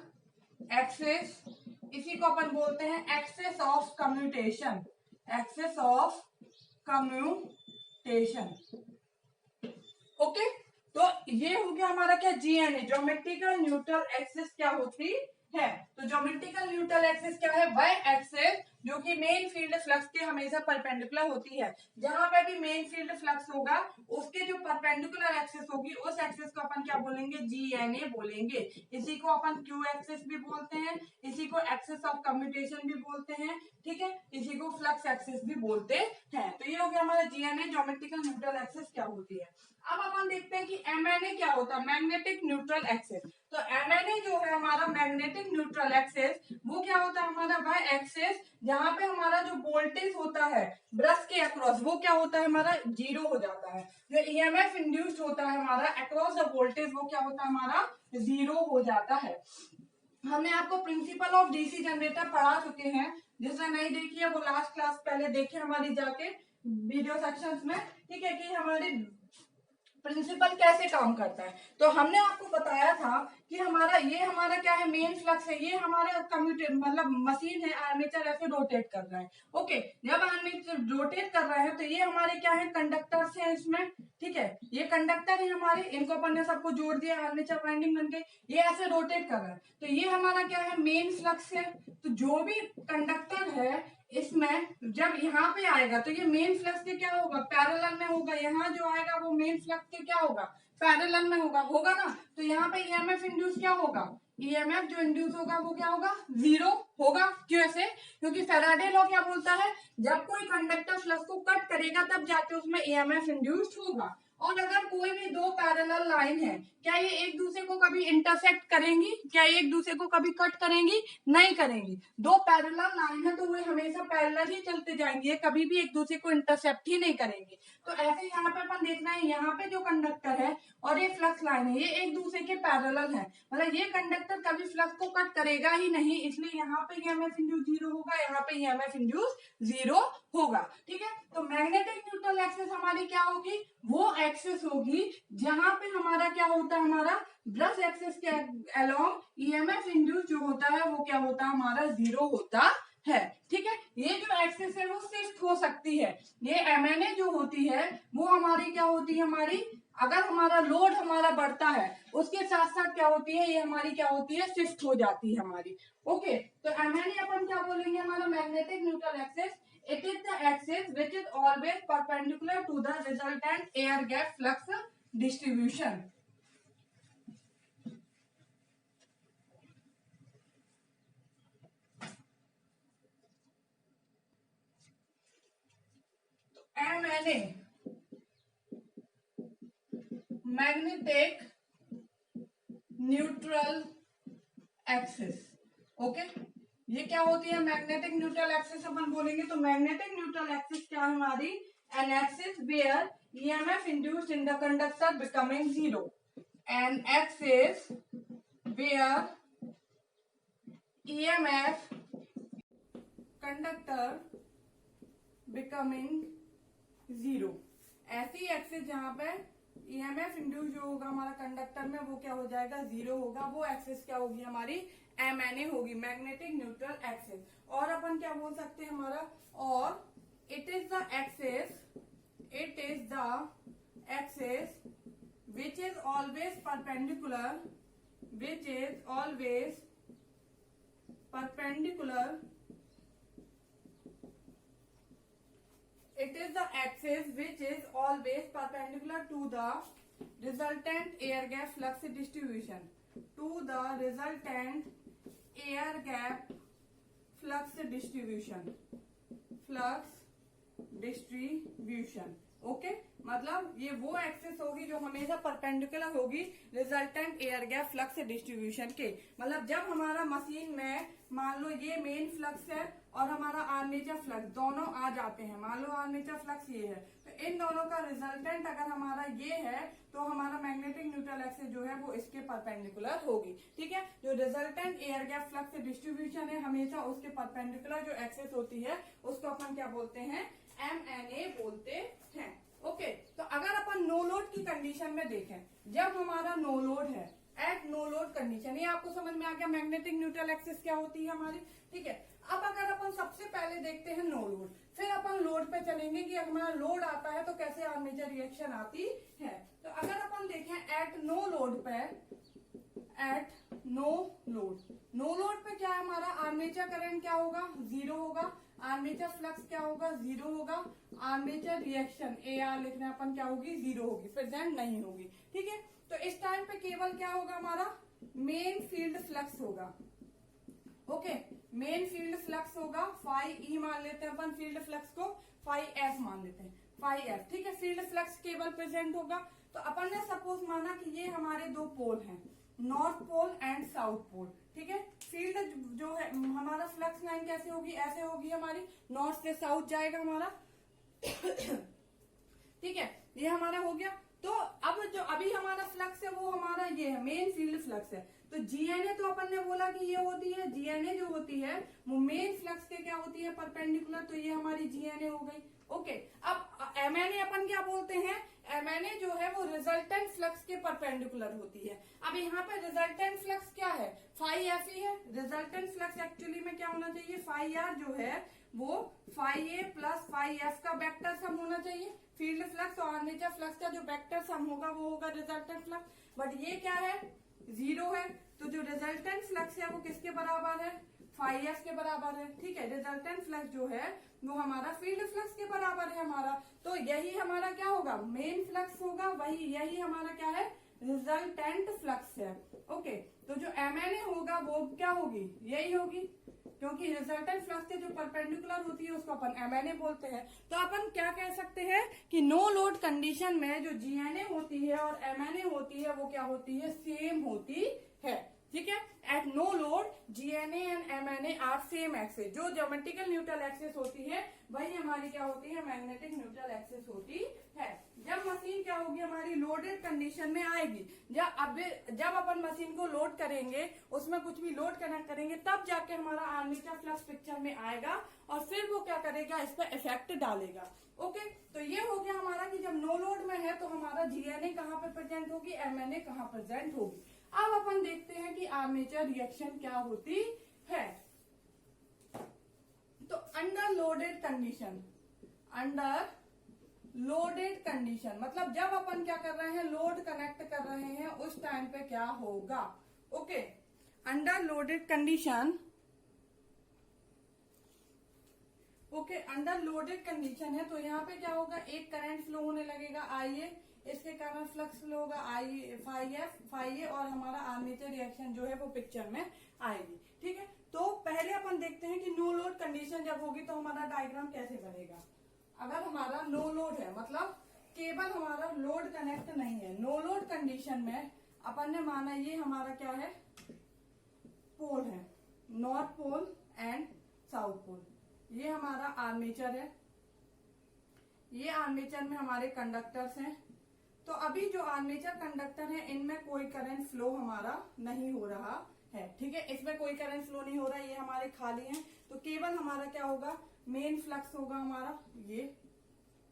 एक्सेस, इसी को अपन बोलते हैं axis of commutation, axis of commutation. Okay, तो ये हो गया हमारा क्या, जीएनए, ज्योमेट्रिकल न्यूट्रल एक्सिस क्या होती है। तो ज्योमेट्रिकल न्यूट्रल एक्सिस क्या है, वह एक्सिस जो कि मेन फील्ड फ्लक्स के हमेशा परपेंडिकुलर होती है। जहां पे भी मेन फील्ड फ्लक्स होगा उसके जो परपेंडिकुलर एक्सिस होगी उस एक्सिस को अपन क्या बोलेंगे, जीएनए बोलेंगे। इसी को अपन क्यू एक्सिस भी बोलते हैं, इसी को एक्सिस ऑफ कम्यूटेशन भी बोलते हैं, ठीक है, इसी को फ्लक्स एक्सिस भी बोलते हैं। तो ये हो गया हमारा जीएनए, ज्योमेट्रिकल न्यूट्रल एक्सिस क्या होती है। अब अपन देखते हैं कि एमएनए क्या होता है, मैग्नेटिक न्यूट्रल एक्सिस। तो एमएनए जो है हमारा मैग्नेटिक न्यूट्रल एक्सिस, वो क्या होता है हमारा, वह एक्सिस जहां पे हमारा जो वोल्टेज होता है ब्रश के अक्रॉस वो क्या होता है हमारा, जीरो हो जाता है। जो ईएमएफ इंड्यूस्ड होता है हमारा अक्रॉस द वोल्टेज वो क्या होता है हमारा, जीरो हो जाता है। हमने आपको प्रिंसिपल ऑफ डीसी जनरेटर पढ़ा चुके हैं, जिसने नहीं देखी है वो लास्ट क्लास पहले देखे हमारी जाके वीडियो सेक्शंस में, ठीक है, कि हमारी प्रिंसिपल कैसे काम करता है। तो हमने आपको बताया था कि हमारा क्या है, मेन फ्लक्स है, ये हमारे कम्यूटेटर मतलब मशीन है, आर्मेचर ऐसे रोटेट कर रहा है। ओके, जब आर्मेचर रोटेट कर रहा है तो ये हमारे क्या है, कंडक्टर्स हैं इसमें, ठीक है, ये कंडक्टर है हमारे, इनको अपन ने सबको जोड़ दिया, आर्मेचर वाइंडिंग बन गई, ये ऐसे रोटेट कर रहा है। तो ये हमारा क्या है, मेन फ्लक्स है। तो जो भी कंडक्टर है इसमें जब यहाँ पे आएगा तो ये मेन फ्लक्स के क्या होगा, पैरेलल में होगा। यहाँ जो आएगा वो मेन फ्लक्स के क्या होगा, पैरेलल में होगा ना। तो यहाँ पे ईएमएफ इंड्यूस क्या होगा, ईएमएफ जो इंड्यूस होगा वो क्या होगा, जीरो होगा। कैसे, क्योंकि फैराडे लॉ क्या बोलता है, जब कोई कंडक्टर फ्लक्स को कट करेगा तब जाके उसमें ईएमएफ इंड्यूस्ड होगा। और अगर कोई भी दो पैरेलल लाइन है, क्या ये एक दूसरे को कभी इंटरसेक्ट करेंगी, क्या ये एक दूसरे को कभी कट करेंगी, नहीं करेंगी। दो पैरेलल लाइन है तो वे हमेशा पैरेलल ही चलते जाएंगे, कभी भी एक दूसरे को इंटरसेप्ट ही नहीं करेंगे। तो ऐसे यहाँ पे अपन देखना है, यहाँ पे जो कंडक्टर है और ये फ्लक्स लाइन है ये एक दूसरे के पैरेलल है, मतलब ये कंडक्टर कभी फ्लक्स को कट करेगा ही नहीं, इसलिए यहाँ पे ईएमएफ इंड्यूस जीरो होगा, यहाँ पे ईएमएफ इंड्यूस जीरो होगा, ठीक है। तो मैग्नेटिक न्यूट्रल एक्सिस हमारी क्या होगी, वो एक्सिस होगी जहां पे हमारा क्या होता है, हमारा ब्रश एक्सिस के अलोंग ईएमएफ इंड्यूस जो होता है वो क्या होता है हमारा, जीरो होता है, ठीक है। ये जो एक्सिस है वो शिफ्ट हो सकती है, ये एमएनए जो होती है वो हमारी क्या होती है, हमारी अगर हमारा लोड हमारा बढ़ता है उसके साथ साथ क्या होती है, ये हमारी क्या होती है, शिफ्ट हो जाती है हमारी। ओके, तो एमएनए अपन क्या बोलेंगे, हमारा magnetic neutral axis, it is the axis which is always perpendicular to the resultant air gap flux distribution. MNA magnetic neutral axis. Okay, ये क्या होती है, मैग्नेटिक न्यूट्रल एक्सिस अपन बोलेंगे। तो मैग्नेटिक न्यूट्रल एक्सिस क्या है हमारी, an axis where EMF induced in the conductor becoming zero, an axis where EMF conductor becoming zero, ऐसी एक्सिस जहां पे ईएमएफ इंड्यूस जो होगा हमारा कंडक्टर में वो क्या हो जाएगा, जीरो होगा, वो एक्सिस क्या होगी हमारी, एमएनए होगी, मैग्नेटिक न्यूट्रल एक्सिस। और अपन क्या बोल सकते हैं हमारा, और it is the axis which is always perpendicular it is the axis which is always perpendicular to the resultant air gap flux distribution, okay, मतलब ये वो एक्सिस होगी जो हमेशा परपेंडिकुलर होगी resultant air gap flux distribution के। मतलब जब हमारा मशीन में मान लो ये मेन फ्लक्स है और हमारा आर्मेचर फ्लक्स दोनों आ जाते हैं, मान लो आर्मेचर फ्लक्स ये है, तो इन दोनों का रिजल्टेंट अगर हमारा ये है तो हमारा मैग्नेटिक न्यूट्रल एक्सिस जो है वो इसके परपेंडिकुलर होगी, ठीक है। जो resultant air gap flux distribution है हमेशा उसके परपेंडिकुलर जो एक्सिस होती है उसको अपन क्या बोलते हैं, एमएनए बोलते हैं। ओके, तो अगर अपन नो लोड की कंडीशन में देखें, जब हमारा नो लोड है, एट नो लोड कंडीशन। ये आपको समझ में आ गया मैग्नेटिक न्यूट्रल एक्सिस क्या होती है हमारी। ठीक है, अब अगर अपन सबसे पहले देखते हैं नो लोड, फिर अपन लोड पे चलेंगे कि हमारा लोड आता है तो कैसे आर्मेचर रिएक्शन आती है। तो अगर अपन देखें एट नो लोड पे, एट नो लोड पे क्या है हमारा आर्मेचर करंट क्या होगा, जीरो होगा। आर्मेचर फ्लक्स क्या होगा, जीरो होगा। आर्मेचर रिएक्शन AR लिखना अपन क्या होगी, जीरो होगी, प्रेजेंट नहीं होगी। ठीक है, तो इस टाइम पे केवल क्या होगा हमारा मेन फील्ड फ्लक्स होगा। ओके, मेन फील्ड फ्लक्स होगा फाई ई मान लेते हैं अपन, फील्ड फ्लक्स को फाई एफ मान लेते हैं, फाई एफ। ठीक है, फील्ड फ्लक्स केवल प्रेजेंट होगा। तो अपन ने सपोज माना कि ये हमारे दो पोल हैं, north pole and south pole. ठीक है, फील्ड जो है हमारा फ्लक्स लाइन कैसे होगी, ऐसे होगी हमारी, नॉर्थ से साउथ जाएगा हमारा। ठीक है, ये हमारा हो गया। तो अब जो अभी हमारा फ्लक्स है वो हमारा ये है, मेन फील्ड फ्लक्स है। तो जीएनए तो अपन ने बोला कि ये होती है, जीएनए जो होती है वो मेन फ्लक्स के क्या होती है, परपेंडिकुलर। तो ये हमारी जीएनए हो गई। ओके, अब एमएनए अपन क्या बोलते हैं, एमएनए जो है वो रिजल्टेंट फ्लक्स के परपेंडिकुलर होती है। अब यहाँ पे रिजल्टेंट फ्लक्स क्या है, फाई एफ ही है। रिजल्टेंट फ्लक्स एक्चुअली में क्या होना चाहिए, फाई आर जो है वो फाई ए प्लस फाई एफ का वेक्टर सम होना चाहिए। फील्ड फ्लक्स और आर्मेचर फ्लक्स का जो वेक्टर सम होगा वो होगा रिजल्टेंट फ्लक्स। बट ये क्या है, जीरो है। तो जो रिजल्टेंट फ्लक्स है वो किसके बराबर है, फाई एफ के बराबर है। ठीक है, रिजल्टेंट फ्लक्स जो है वो हमारा फील्ड फ्लक्स के बराबर है हमारा। तो यही हमारा क्या होगा, मेन फ्लक्स होगा, वही यही हमारा क्या है, रिजल्टेंट फ्लक्स है। ओके, तो जो एमएनए होगा वो क्या होगी, यही होगी, क्योंकि रिजल्टेंट फ्लक्स के जो परपेंडिकुलर होती है उसको अपन एमएनए बोलते हैं। तो अपन क्या कह सकते हैं कि नो लोड कंडीशन में जो जीएनए होती है और एमएनए होती है वो क्या होती है, सेम होती है। ठीक है, at no load GNA and MNA are same axis. जो ज्योमेट्रिकल न्यूट्रल एक्सिस होती है वही हमारी क्या होती है, मैग्नेटिक न्यूट्रल एक्सिस होती है। जब मशीन क्या होगी हमारी लोडेड कंडीशन में आएगी, जब अपन मशीन को लोड करेंगे, उसमें कुछ भी लोड कनेक्ट करेंगे, तब जाके हमारा आर्मेचर फ्लक्स पिक्चर में आएगा और फिर वो क्या करेगा, इस पर इफेक्ट डालेगा। ओके, तो ये हो गया हमारा कि जब नो लोड में है तो हमारा जीएनए कहाँ पे प्रेजेंट होगी, एमएनए कहाँ प्रेजेंट होगी। अब अपन देखते हैं कि आर्मेचर रिएक्शन क्या होती है। तो under loaded condition, under loaded condition मतलब जब अपन क्या कर रहे हैं, लोड कनेक्ट कर रहे हैं, उस टाइम पे क्या होगा। Okay, under loaded condition, okay, under loaded condition है तो यहाँ पे क्या होगा, एक करंट फ्लो होने लगेगा आईए, इसके कारण फ्लक्स फ्लो होगा आई फाई एफ, फाई ए, और हमारा आर्मेचर रिएक्शन जो है वो पिक्चर में आएगी। ठीक है, तो पहले अपन देखते हैं कि नो लोड कंडीशन जब होगी तो हमारा डायग्राम कैसे बनेगा। अगर हमारा नो लोड है मतलब केवल हमारा लोड कनेक्ट नहीं है, नो लोड कंडीशन में अपन ने माना ये हमारा क्या है, पोल है, north pole and south pole. ये हमारा आर्मेचर है, ये आर्मेचर में हमारे कंडक्टर्स हैं। तो अभी जो आर्मेचर कंडक्टर है इनमें कोई करंट फ्लो हमारा नहीं हो रहा है। ठीक है, इसमें कोई करंट फ्लो नहीं हो रहा है, ये हमारे खाली हैं। तो केवल हमारा क्या होगा, मेन फ्लक्स होगा हमारा ये।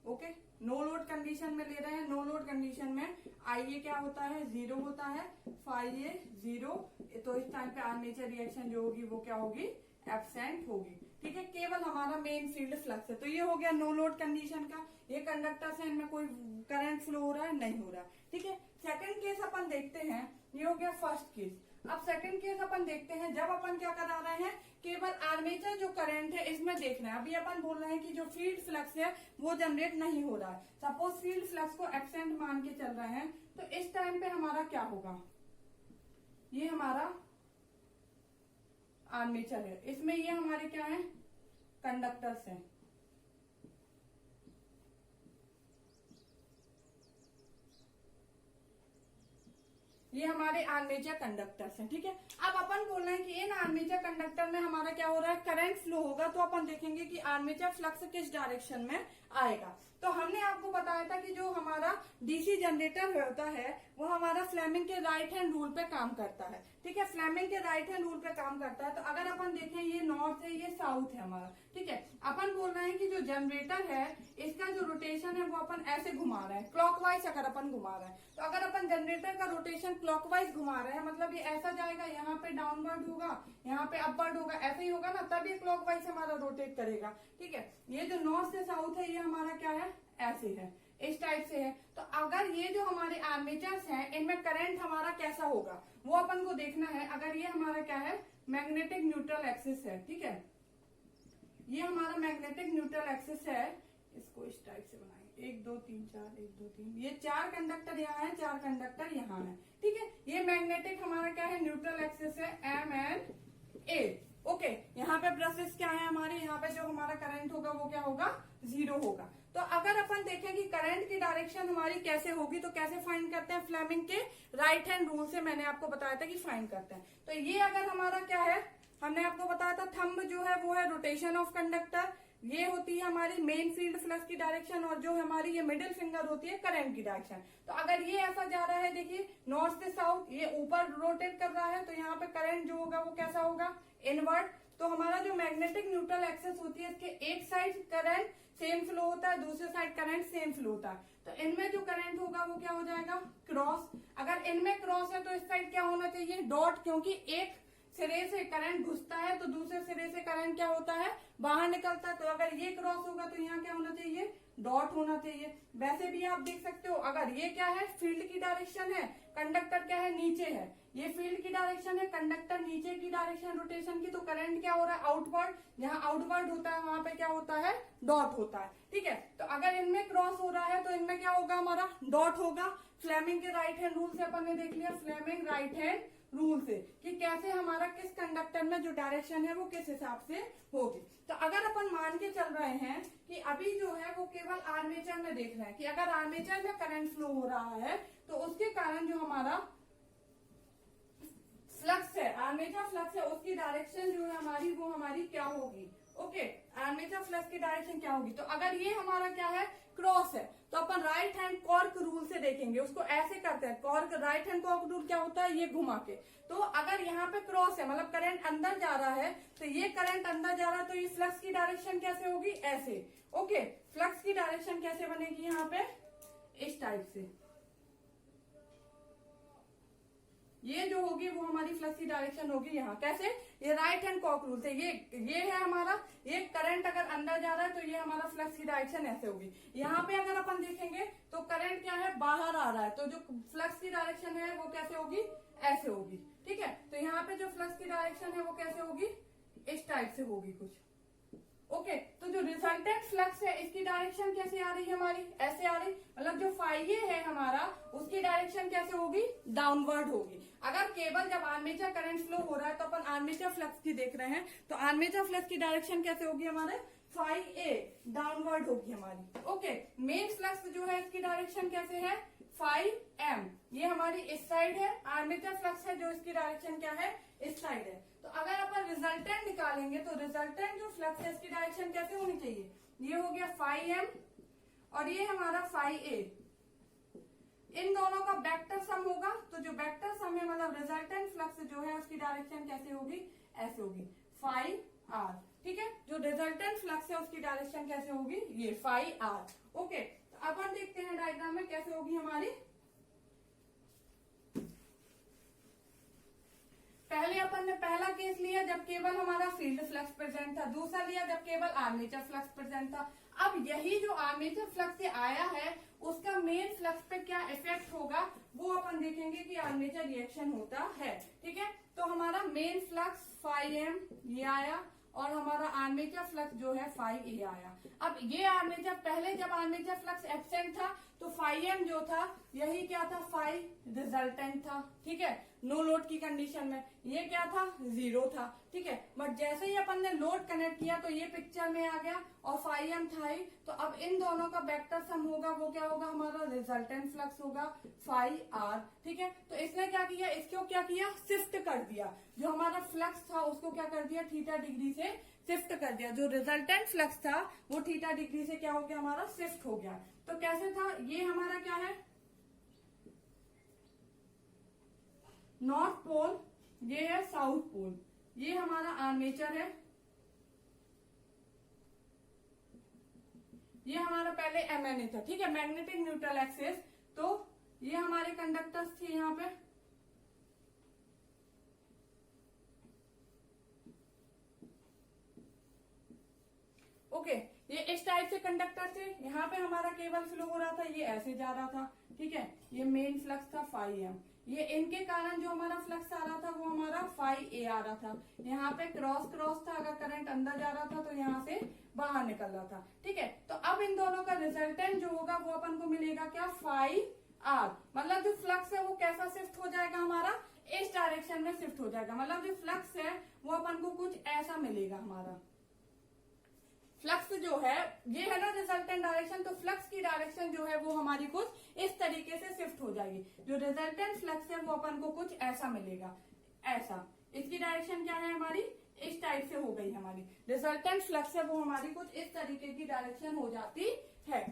ओके, नो लोड कंडीशन में ले रहे हैं, नो लोड कंडीशन में आईए क्या होता है, जीरो होता है, फाई ए जीरो। तो इस टाइम पे आर्मेचर रिएक्शन जो होगी वो क्या होगी, एब्सेंट होगी। ठीक है, केवल हमारा मेन फील्ड फ्लक्स है। तो ये हो गया नो लोड कंडीशन का, ये कंडक्टर्स है, इनमें कोई करंट फ्लो हो रहा है, नहीं हो रहा। ठीक है, सेकंड केस अपन देखते हैं, ये हो गया फर्स्ट केस। अब सेकंड केस अपन देखते हैं, जब अपन क्या करा रहे हैं, केवल आर्मेचर जो करंट है इसमें देखना है। अभी अपन बोल रहे हैं कि जो फील्ड फ्लक्स है वो जनरेट नहीं हो रहा है। सपोज फील्ड फ्लक्स को एब्सेंट मान के चल रहे हैं, तो इस टाइम पे हमारा क्या होगा, ये हमारा आर्मेचर है, इसमें ये हमारे क्या है, कंडक्टर्स हैं। ये हमारे आर्मेचर कंडक्टर्स हैं। ठीक है, अब अपन बोल रहे हैं कि इन आर्मेचर कंडक्टर में हमारा क्या हो रहा है, करंट फ्लो होगा। तो अपन देखेंगे कि आर्मेचर फ्लक्स किस डायरेक्शन में आएगा। तो हमने आपको बताया था कि जो हमारा डीसी जनरेटर होता है वो हमारा फ्लेमिंग के राइट हैंड रूल पे काम करता है। ठीक है, फ्लेमिंग के राइट हैंड रूल पे काम करता है। तो अगर अपन देखें, ये नॉर्थ है, ये साउथ है हमारा। ठीक है, अपन बोल रहे हैं कि जो जनरेटर है इसका जो रोटेशन है वो अपन ऐसे घुमा रहे हैं, क्लॉकवाइज अगर अपन घुमा रहे हैं। तो अगर अपन जनरेटर का रोटेशन क्लॉकवाइज घुमा रहे हैं, मतलब ये ऐसा जाएगा, यहाँ पे डाउनवर्ड होगा, यहाँ पे अपवर्ड होगा, ऐसे ही होगा ना, तब ये क्लॉकवाइज हमारा रोटेट करेगा। ठीक है, ये जो नॉर्थ से साउथ है ये हमारा क्या है, ऐसे है, इस टाइप से है। तो अगर ये जो हमारे आर्मेचर्स हैं इनमें करंट हमारा कैसा होगा वो अपन को देखना है। अगर ये हमारा क्या है, मैग्नेटिक न्यूट्रल एक्सिस है, ठीक है, ये हमारा मैग्नेटिक न्यूट्रल एक्सिस है, इसको इस टाइप से बनाएंगे, 1 2 3 4, 1 2 3, ये 4 कंडक्टर यहाँ है, 4 कंडक्टर यहाँ है। ठीक है, ये मैग्नेटिक हमारा क्या है, न्यूट्रल एक्सिस है MNA। ओके, यहाँ पे ब्रशेस क्या है हमारे, यहाँ पे जो हमारा करंट होगा वो क्या होगा, 0 होगा। तो अगर अपन देखें कि करंट की डायरेक्शन हमारी कैसे होगी, तो कैसे फाइंड करते हैं, फ्लेमिंग के राइट हैंड रूल से मैंने आपको बताया था कि फाइंड करते हैं। तो ये अगर हमारा क्या है, हमने आपको बताया था थंब जो है वो है रोटेशन ऑफ कंडक्टर, ये होती है हमारी मेन फील्ड फ्लक्स की डायरेक्शन, और जो हमारी ये मिडिल फिंगर होती है करंट की डायरेक्शन। तो अगर ये ऐसा जा रहा है, देखिए नॉर्थ से साउथ, ये ऊपर रोटेट कर रहा है, तो यहाँ पे करंट जो होगा वो कैसा होगा, इनवर्ट। तो हमारा जो मैग्नेटिक न्यूट्रल एक्सिस होती है, इसके एक साइड करंट सेम फ्लो होता है, दूसरे साइड करंट सेम फ्लो होता है। तो इनमें जो करंट होगा वो क्या हो जाएगा, क्रॉस। अगर इनमें क्रॉस है तो इस साइड क्या होना चाहिए, डॉट, क्योंकि एक सिरे से करंट घुसता है तो दूसरे सिरे से करंट क्या होता है, बाहर निकलता है। तो अगर ये क्रॉस होगा तो यहाँ क्या होना चाहिए, डॉट होना चाहिए। वैसे भी आप देख सकते हो, अगर ये क्या है, फील्ड की डायरेक्शन है, कंडक्टर क्या है, नीचे है, ये फील्ड की डायरेक्शन है, कंडक्टर नीचे की डायरेक्शन रोटेशन की, तो करंट क्या हो रहा है, आउटवर्ड। जहाँ आउटवर्ड होता है वहां पे क्या होता है, डॉट होता है। ठीक है, तो अगर इनमें क्रॉस हो रहा है तो इनमें क्या होगा, हमारा डॉट होगा। फ्लेमिंग के राइट हैंड रूल से अपन ने देख लिया, फ्लेमिंग राइट हैंड रूल से, कि कैसे हमारा किस कंडक्टर में जो डायरेक्शन है वो किस हिसाब से होगी। तो अगर अपन मान के चल रहे हैं कि अभी जो है वो केवल आर्मेचर में देख रहे हैं, कि अगर आर्मेचर में करंट फ्लो हो रहा है तो उसके कारण जो हमारा फ्लक्स है, आर्मेचर फ्लक्स है, उसकी डायरेक्शन जो है हमारी वो हमारी क्या होगी। ओके, आर्मेचर फ्लक्स की डायरेक्शन क्या होगी। तो अगर ये हमारा क्या है, क्रॉस है, तो अपन राइट हैंड कॉर्क रूल से देखेंगे, उसको ऐसे करते हैं, cork right hand cork rule क्या होता है, ये घुमा के। तो अगर यहाँ पे क्रॉस है, मतलब करंट अंदर जा रहा है, तो ये करंट अंदर जा रहा है, तो ये फ्लक्स की डायरेक्शन कैसे होगी, ऐसे। ओके, फ्लक्स की डायरेक्शन कैसे बनेगी, यहाँ पे इस टाइप से, ये जो होगी वो हमारी फ्लक्स की डायरेक्शन होगी यहाँ, कैसे, ये राइट हैंड कॉर्क रूल से। ये है हमारा, ये करंट अगर अंदर जा रहा है तो ये हमारा फ्लक्स की डायरेक्शन ऐसे होगी। यहाँ पे अगर अपन देखेंगे तो करंट क्या है, बाहर आ रहा है, तो जो फ्लक्स की डायरेक्शन है वो कैसे होगी, ऐसे होगी। ठीक है, तो यहाँ पे जो फ्लक्स की डायरेक्शन है वो कैसे होगी, इस टाइप से होगी कुछ। ओके, तो जो रिजल्टेंट फ्लक्स है इसकी डायरेक्शन कैसे आ रही है हमारी, ऐसे आ रही, मतलब जो फाइए है हमारा उसकी डायरेक्शन कैसे होगी, डाउनवर्ड होगी। अगर केवल जब आर्मेचर करंट फ्लो हो रहा है तो अपन आर्मेचर फ्लक्स की देख रहे हैं, तो आर्मेचर फ्लक्स की डायरेक्शन कैसे होगी हमारे, फाई ए डाउनवर्ड होगी हमारी। ओके, मेन फ्लक्स जो है इसकी डायरेक्शन कैसे है, फाई एम, ये हमारी इस साइड है। आर्मेचर फ्लक्स है जो इसकी डायरेक्शन क्या है, इस साइड है। तो अगर अपन रिजल्टेंट निकालेंगे तो रिजल्टेंट जो फ्लक्स है इसकी डायरेक्शन कैसे होनी चाहिए, ये हो गया फाई एम और ये हमारा फाई ए। इन दोनों का वेक्टर सम होगा, तो जो वेक्टर सम है मतलब रिजल्टेंट फ्लक्स जो है उसकी डायरेक्शन कैसे होगी, ऐसे होगी, फाई आर। ठीक है, जो रिजल्टेंट फ्लक्स है उसकी डायरेक्शन कैसे होगी, ये फाई आर। ओके, तो अपन देखते हैं डायग्राम में कैसे होगी हमारी। पहले अपन ने पहला केस लिया जब केवल हमारा फील्ड फ्लक्स प्रेजेंट था, दूसरा लिया जब केवल आर्मेचर फ्लक्स प्रेजेंट था। अब यही जो आर्मेचर फ्लक्स से आया है उसका मेन फ्लक्स पे क्या इफेक्ट होगा वो अपन देखेंगे कि आर्मेचर रिएक्शन होता है। ठीक है, तो हमारा मेन फ्लक्स फाई एम ये आया और हमारा आर्मेचर फ्लक्स जो है फाई ए आया। अब ये आर्मेचर, पहले जब आर्मेचर फ्लक्स एब्सेंट था तो फाई एम जो था यही क्या था, फाई रिजल्टेंट था। ठीक है, नो लोड की कंडीशन में ये क्या था, 0 था। ठीक है, बट जैसे ही अपन ने लोड कनेक्ट किया तो ये पिक्चर में आ गया और फाई एम था ही, तो अब इन दोनों का वेक्टर सम होगा, वो क्या होगा हमारा रिजल्टेंट फ्लक्स होगा फाई आर। ठीक है, तो इसने क्या किया, इसको क्या किया, शिफ्ट कर दिया, जो हमारा फ्लक्स था उसको क्या कर दिया, थीटा डिग्री से शिफ्ट कर दिया। जो रिजल्टेंट फ्लक्स था वो थीटा डिग्री से क्या हो गया, हमारा शिफ्ट हो गया। तो कैसे था, ये हमारा क्या है, नॉर्थ पोल, ये है साउथ पोल, ये हमारा आर्मेचर है, ये हमारा पहले एमएनए था। ठीक है, मैग्नेटिक न्यूट्रल एक्सिस। तो ये हमारे कंडक्टर्स थे यहाँ पे, ओके, ये इस टाइप से कंडक्टर थे, यहाँ पे हमारा केबल फ्लो हो रहा था, ये ऐसे जा रहा था, ठीक है, ये मेन फ्लक्स था फाई एम, ये इनके कारण जो हमारा फ्लक्स आ रहा था वो हमारा फाई ए आ रहा था, यहाँ पे क्रॉस क्रॉस था, अगर करंट अंदर जा रहा था तो यहाँ से बाहर निकल रहा था, ठीक है। तो अब इन दोनों का रिजल्टेंट जो होगा वो अपन को मिलेगा क्या, फाई आर, मतलब जो फ्लक्स है वो कैसा शिफ्ट हो जाएगा हमारा, इस डायरेक्शन में शिफ्ट हो जाएगा, मतलब जो फ्लक्स है वो अपन को कुछ ऐसा मिलेगा हमारा। फ्लक्स जो है ये है ना रिजल्टेंट डायरेक्शन, तो फ्लक्स की डायरेक्शन जो है वो हमारी कुछ इस तरीके से शिफ्ट हो जाएगी, जो रिजल्टेंट फ्लक्स है वो अपन को कुछ ऐसा मिलेगा, ऐसा। इसकी डायरेक्शन क्या है हमारी, इस टाइप से हो गई हमारी, रिजल्टेंट फ्लक्स है वो हमारी कुछ इस तरीके की डायरेक्शन हो जाती है।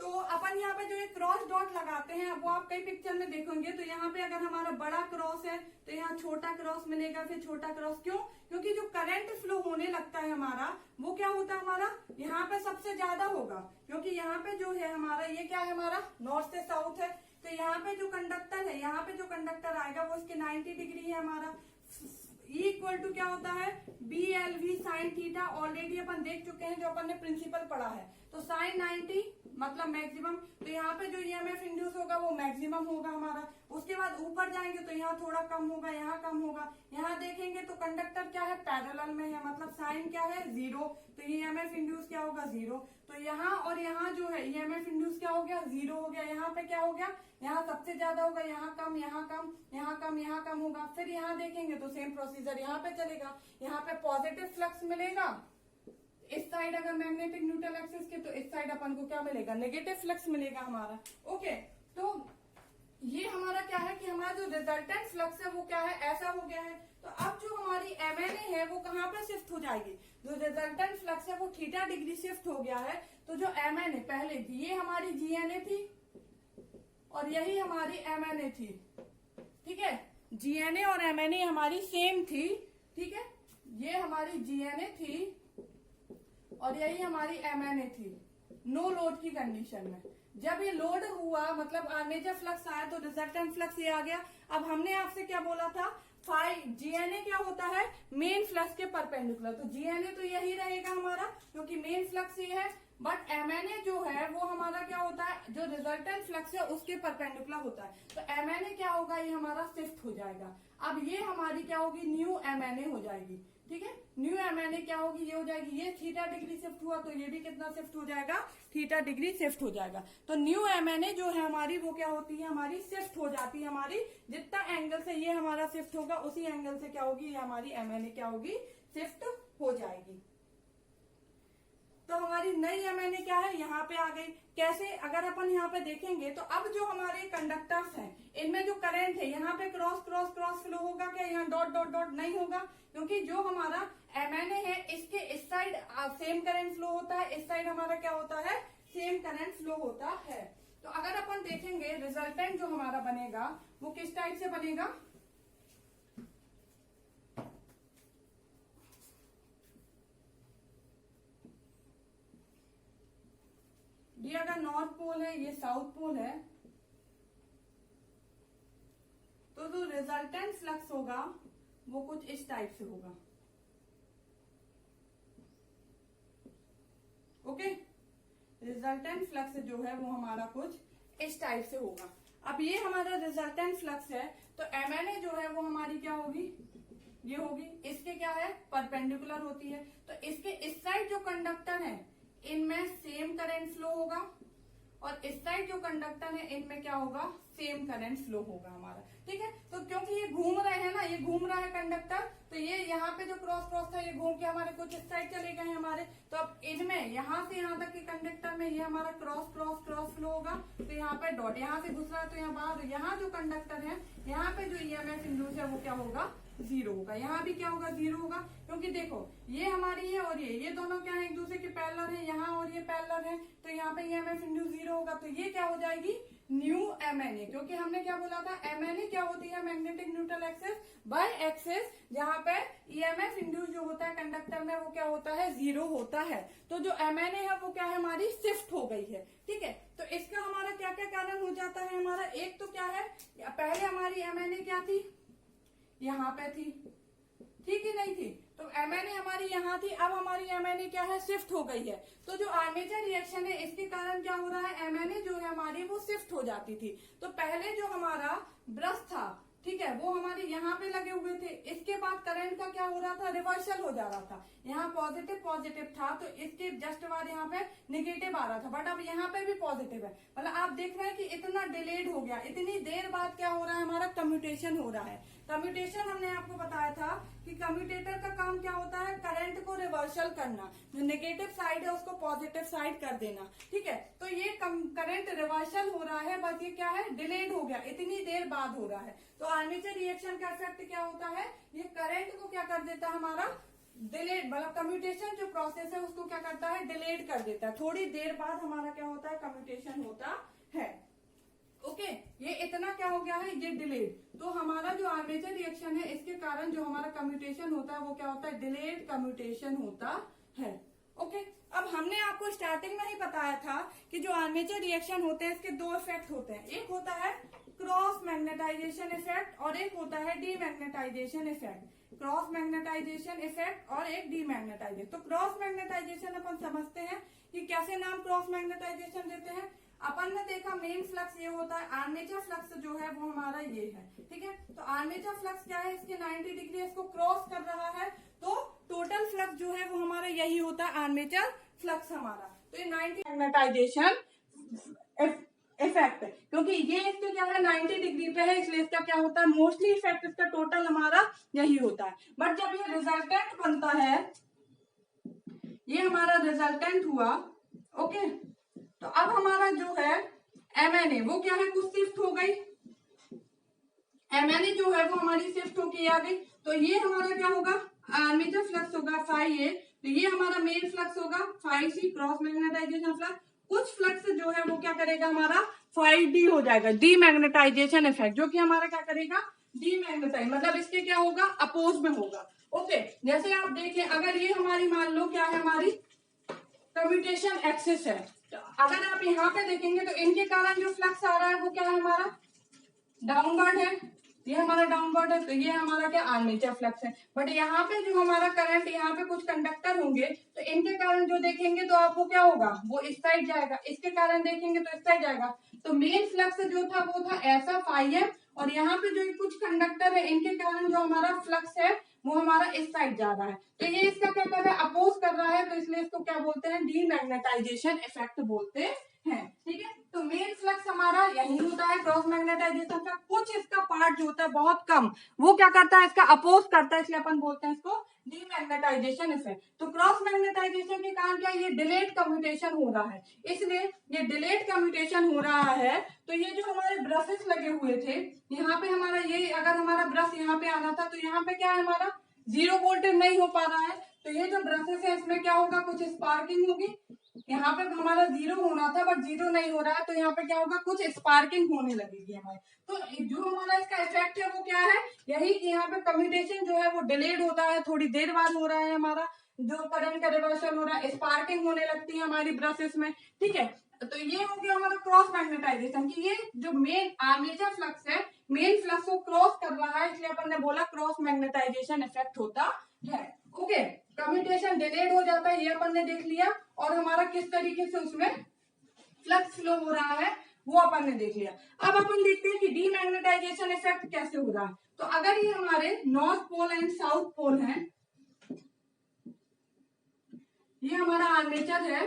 तो अपन यहाँ पे जो एक क्रॉस डॉट लगाते हैं वो आप कई पिक्चर में देखेंगे, तो यहाँ पे अगर हमारा बड़ा क्रॉस है तो यहाँ छोटा क्रॉस मिलेगा, फिर छोटा क्रॉस, क्यों, क्योंकि जो करंट फ्लो होने लगता है हमारा वो क्या होता है हमारा यहाँ पे सबसे ज्यादा होगा, क्योंकि यहाँ पे जो है हमारा ये क्या है हमारा नॉर्थ से साउथ है, तो यहाँ पे जो कंडक्टर है, यहाँ पे जो कंडक्टर आएगा वो इसके 90 डिग्री है हमारा, इक्वल टू क्या होता है B L V sine theta, already अपन देख चुके हैं जो अपन ने प्रिंसिपल पढ़ा है, तो साइन 90 मतलब मैक्सिमम, तो यहाँ पे जो ईएमएफ इंड्यूस होगा वो मैक्सिमम होगा हमारा। उसके बाद ऊपर जाएंगे तो यहाँ थोड़ा कम होगा, यहाँ कम होगा, यहाँ देखेंगे तो कंडक्टर क्या है पैरेलल में है, मतलब साइन क्या है 0, तो ईएमएफ इंड्यूस क्या होगा 0, तो यहाँ और यहाँ जो है ईएमएफ इंड्यूस क्या हो गया 0 हो गया, यहाँ पे क्या हो गया, यहाँ सबसे ज्यादा होगा, यहाँ कम, यहाँ कम, यहाँ कम, यहाँ कम होगा। फिर यहाँ देखेंगे तो सेम प्रोसीजर यहाँ पे चलेगा, यहाँ पे पॉजिटिव फ्लक्स मिलेगा, इस साइड अगर मैग्नेटिक न्यूट्रल एक्सिस के, तो इस साइड अपन को क्या मिलेगा, नेगेटिव फ्लक्स मिलेगा हमारा। ओके, तो ये हमारा क्या है कि हमारा जो रिजल्टेंट फ्लक्स है वो क्या है, ऐसा हो गया है। तो अब जो हमारी एमएनए है वो कहाँ पे शिफ्ट हो जाएगी, जो रिजल्टेंट फ्लक्स है वो थीटा डिग्री शिफ्ट हो गया है, तो जो एमएनए पहले ये हमारी जीएनए थी और यही हमारी एमएनए थी, ठीक है, जीएनए और एमएनए हमारी सेम थी, ठीक है, ये हमारी जीएनए थी और यही हमारी एमएनए थी, नो लोड की कंडीशन में। जब ये लोड हुआ मतलब आर्मेचर फ्लक्स आया तो रिजल्टेंट फ्लक्स ये आ गया। अब हमने आपसे क्या बोला था, फाई जीएनए क्या होता है, मेन फ्लक्स के परपेंडिकुलर, तो जीएनए तो यही रहेगा हमारा क्योंकि मेन फ्लक्स ये है, बट एमएनए जो है वो हमारा क्या होता है, जो रिजल्टेंट फ्लक्स है उसके परपेंडिकुलर होता है, तो एमएनए क्या होगा, ये हमारा शिफ्ट हो जाएगा। अब ये हमारी क्या होगी, न्यू एमएनए हो जाएगी, ठीक है, न्यू एमएनए क्या होगी, ये हो जाएगी, ये थीटा डिग्री शिफ्ट हुआ तो ये भी कितना शिफ्ट हो जाएगा, थीटा डिग्री शिफ्ट हो जाएगा। तो न्यू एमएनए जो है हमारी वो क्या होती है, हमारी शिफ्ट हो जाती है, हमारी जितना एंगल से ये हमारा शिफ्ट होगा उसी एंगल से क्या होगी, ये हमारी एमएनए क्या होगी, शिफ्ट हो जाएगी। तो हमारी नई एमएनए क्या है, यहाँ पे आ गई। कैसे, अगर अपन यहाँ पे देखेंगे तो अब जो हमारे कंडक्टर्स हैं इनमें जो करंट है यहाँ पे क्रॉस क्रॉस क्रॉस फ्लो होगा क्या, यहाँ डॉट डॉट डॉट नहीं होगा, क्योंकि जो हमारा एमएनए है इसके इस साइड सेम करंट फ्लो होता है, इस साइड हमारा क्या होता है, सेम करंट फ्लो होता है। तो अगर अपन देखेंगे रिजल्टेंट जो हमारा बनेगा वो किस टाइप से बनेगा, ये अगर नॉर्थ पोल है ये साउथ पोल है, तो जो रिजल्टेंट फ्लक्स होगा वो कुछ इस टाइप से होगा। ओके, रिजल्टेंट फ्लक्स जो है वो हमारा कुछ इस टाइप से होगा। अब ये हमारा रिजल्टेंट फ्लक्स है, तो एमएनए जो है वो हमारी क्या होगी, ये होगी, इसके क्या है परपेंडिकुलर होती है, तो इसके इस साइड जो कंडक्टर है इनमें सेम करंट फ्लो होगा और इस साइड जो कंडक्टर है इनमें क्या होगा, सेम करंट फ्लो होगा हमारा, ठीक है। तो क्योंकि ये घूम रहे हैं ना, ये घूम रहा है कंडक्टर, तो ये यहाँ पे जो क्रॉस क्रॉस था ये घूम के हमारे कुछ इस साइड चले गए हमारे, तो अब इनमें यहाँ से यहाँ तक के कंडक्टर में ये हमारा क्रॉस क्रॉस क्रॉस फ्लो होगा, तो यहाँ पे डॉट यहाँ से घुस रहा है तो यहाँ बाहर, यहाँ जो कंडक्टर है यहाँ पे जो ईएमएफ इंड्यूस है वो क्या होगा, 0 होगा, यहाँ भी क्या होगा 0 होगा, क्योंकि देखो ये हमारी है और ये दोनों क्या है एक दूसरे के पैरेलल है, यहाँ और ये पैरेलल है, तो यहाँ पे ईएमएफ इंड्यूस 0 होगा, तो ये क्या हो जाएगी न्यू एमएनए, क्योंकि हमने क्या बोला था एमएनए क्या होती है, magnetic neutral axis by axis, जहाँ पे ईएमएफ इंड्यूस जो होता है कंडक्टर में वो क्या होता है 0 होता है, तो जो एमएनए है वो क्या है हमारी शिफ्ट हो गई है, ठीक है। तो इसका हमारा क्या क्या कारण हो जाता है, हमारा एक तो क्या है, पहले हमारी एमएनए क्या थी, यहाँ पे थी, ठीक है नहीं थी, तो MNA हमारी यहाँ थी, अब हमारी MNA क्या है, शिफ्ट हो गई है। तो जो आर्मेचर रिएक्शन है इसके कारण क्या हो रहा है, MNA जो है हमारी वो शिफ्ट हो जाती थी। तो पहले जो हमारा ब्रश था, ठीक है, वो हमारे यहाँ पे लगे हुए थे, इसके बाद करंट का क्या हो रहा था, रिवर्सल हो जा रहा था। यहाँ पॉजिटिव पॉजिटिव था तो इसके जस्ट बाद यहाँ पे निगेटिव आ रहा था, बट अब यहाँ पे भी पॉजिटिव है। मतलब आप देख रहे हैं कि इतना डिलेड हो गया, इतनी देर बाद क्या हो रहा है, हमारा कम्यूटेशन हो रहा है। कम्यूटेशन हमने आपको बताया था कि कम्यूटेटर का काम क्या होता है, करंट को रिवर्सल करना, जो नेगेटिव साइड है उसको पॉजिटिव साइड कर देना, ठीक है। तो ये करंट रिवर्सल हो रहा है, बस ये क्या है, डिलेड हो गया, इतनी देर बाद हो रहा है। तो आर्मेचर रिएक्शन का इफेक्ट क्या होता है, ये करंट को क्या कर देता है, हमारा डिलेड, मतलब कम्यूटेशन जो प्रोसेस है उसको क्या करता है, डिलेड कर देता है। थोड़ी देर बाद हमारा क्या होता है, कम्यूटेशन होता है। ओके, ये इतना क्या हो गया है, ये डिलेड। तो हमारा जो आर्मेचर रिएक्शन है इसके कारण जो हमारा कम्यूटेशन होता है वो क्या होता है, डिलेड कम्यूटेशन होता है। ओके, अब हमने आपको स्टार्टिंग में ही बताया था कि जो आर्मेचर रिएक्शन होते हैं इसके दो इफेक्ट होते हैं, एक होता है क्रॉस मैग्नेटाइजेशन इफेक्ट और एक होता है demagnetisation effect. Cross magnetisation effect और एक डीमैग्नेटाइजेशन। तो क्रॉस मैग्नेटाइजेशन अपन समझते हैं कि कैसे नाम क्रॉस मैग्नेटाइजेशन देते हैं। अपन ने देखा मेन फ्लक्स ये होता है, आर्मेचर फ्लक्स जो है वो हमारा ये है, ठीक है। तो आर्मेचर फ्लक्स क्या है, इसके 90 डिग्री इसको क्रॉस कर रहा है, तो टोटल फ्लक्स जो है वो हमारा यही होता है, आर्मेचर फ्लक्स हमारा। तो ये 90 मैग्नेटाइजेशन इफेक्ट, क्योंकि ये इसके क्या है 90 डिग्री पे है, इसलिए इसका क्या होता है, मोस्टली इफेक्ट इसका टोटल हमारा यही होता है। बट जब ये रिजल्टेंट बनता है, ये हमारा रिजल्टेंट हुआ, ओके, तो अब हमारा जो है MNA वो क्या है, कुछ शिफ्ट हो गई, MNA जो है वो हमारी शिफ्ट होके आ गई। तो ये हमारा क्या होगा, आर्मेचर फ्लक्स होगा फाई ए, तो ये हमारा मेन फ्लक्स होगा फाई सी, क्रॉस मैग्नेटाइजेशन फ्लक्स। कुछ फ्लक्स जो है वो क्या करेगा, हमारा फाई डी हो जाएगा, डीमैग्नेटाइजेशन इफेक्ट, जो कि हमारा क्या करेगा, डीमैग्नेटाइज, मतलब इसके क्या होगा, अपोज में होगा। ओके, जैसे आप देखें, अगर ये हमारी मान लो क्या है, हमारी कम्यूटेशन एक्सिस है, तो अगर आप यहाँ पे देखेंगे तो इनके कारण जो फ्लक्स आ रहा है वो क्या है, हमारा डाउनवर्ड है, ये हमारा डाउनवर्ड है, तो ये हमारा क्या, आर्मेचर फ्लक्स है। बट यहाँ पे जो हमारा करंट, यहाँ पे कुछ कंडक्टर होंगे, तो इनके कारण जो देखेंगे तो आपको क्या होगा, वो इस साइड जाएगा, इसके कारण देखेंगे तो इस साइड जाएगा। तो मेन फ्लक्स जो था वो था ऐसा फाई एम, और यहाँ पे जो कुछ कंडक्टर है इनके कारण जो हमारा फ्लक्स है वो हमारा इस साइड जा रहा है। तो ये इसका क्या कर रहा है, अपोज कर रहा है, तो इसलिए इसको क्या बोलते हैं, डीमैग्नेटाइजेशन इफेक्ट बोलते हैं, ठीक है। तो मेन फ्लक्स हमारा यही होता है, क्रॉस मैग्नेटाइजेशन का। कुछ इसका पार्ट जो होता है बहुत कम, वो क्या करता है, इसका अपोज करता है, इसलिए अपन बोलते हैं इसको डीमैग्नेटाइजेशन इफेक्ट। तो क्रॉस मैग्नेटाइजेशन के कारण क्या, ये डिलेड कम्यूटेशन हो रहा है, इसलिए ये डिलेड कम्यूटेशन हो रहा है। तो ये जो हमारे ब्रशेस लगे हुए थे, यहाँ पे हमारा ये, अगर हमारा ब्रश यहाँ पे आना था, तो यहाँ पे क्या है, हमारा जीरो वोल्टेज नहीं हो पा रहा है, तो ये जो ब्रशेस है इसमें क्या होगा, कुछ स्पार्किंग होगी। यहाँ पे हमारा जीरो होना था बट जीरो नहीं हो रहा है, तो यहाँ पे क्या होगा, कुछ स्पार्किंग होने लगेगी हमारे। तो जो हमारा इसका इफेक्ट है वो क्या है, यही कि यहाँ पे कम्यूटेशन जो है वो डिलेड होता है, थोड़ी देर बाद हो रहा है, हमारा जो करंट का रिवर्सल हो रहा है, स्पार्किंग होने लगती है हमारी ब्रशेस में, ठीक है। तो ये हो गया हमारा क्रॉस मैग्नेटाइजेशन की, ये जो मेन आर्मेचर फ्लक्स है, मेन फ्लक्स को क्रॉस कर रहा है, इसलिए अपन ने बोला क्रॉस मैग्नेटाइजेशन इफेक्ट होता है। ओके, कम्यूटेशन डिलेड हो जाता है, ये अपन ने देख लिया, और हमारा किस तरीके से उसमें फ्लक्स फ्लो हो रहा है वो अपन ने देख लिया। अब अपन देखते हैं कि डीमैग्नेटाइजेशन इफेक्ट कैसे हो रहा है। तो अगर ये हमारे north pole and south pole हैं, ये हमारा आर्मेचर है,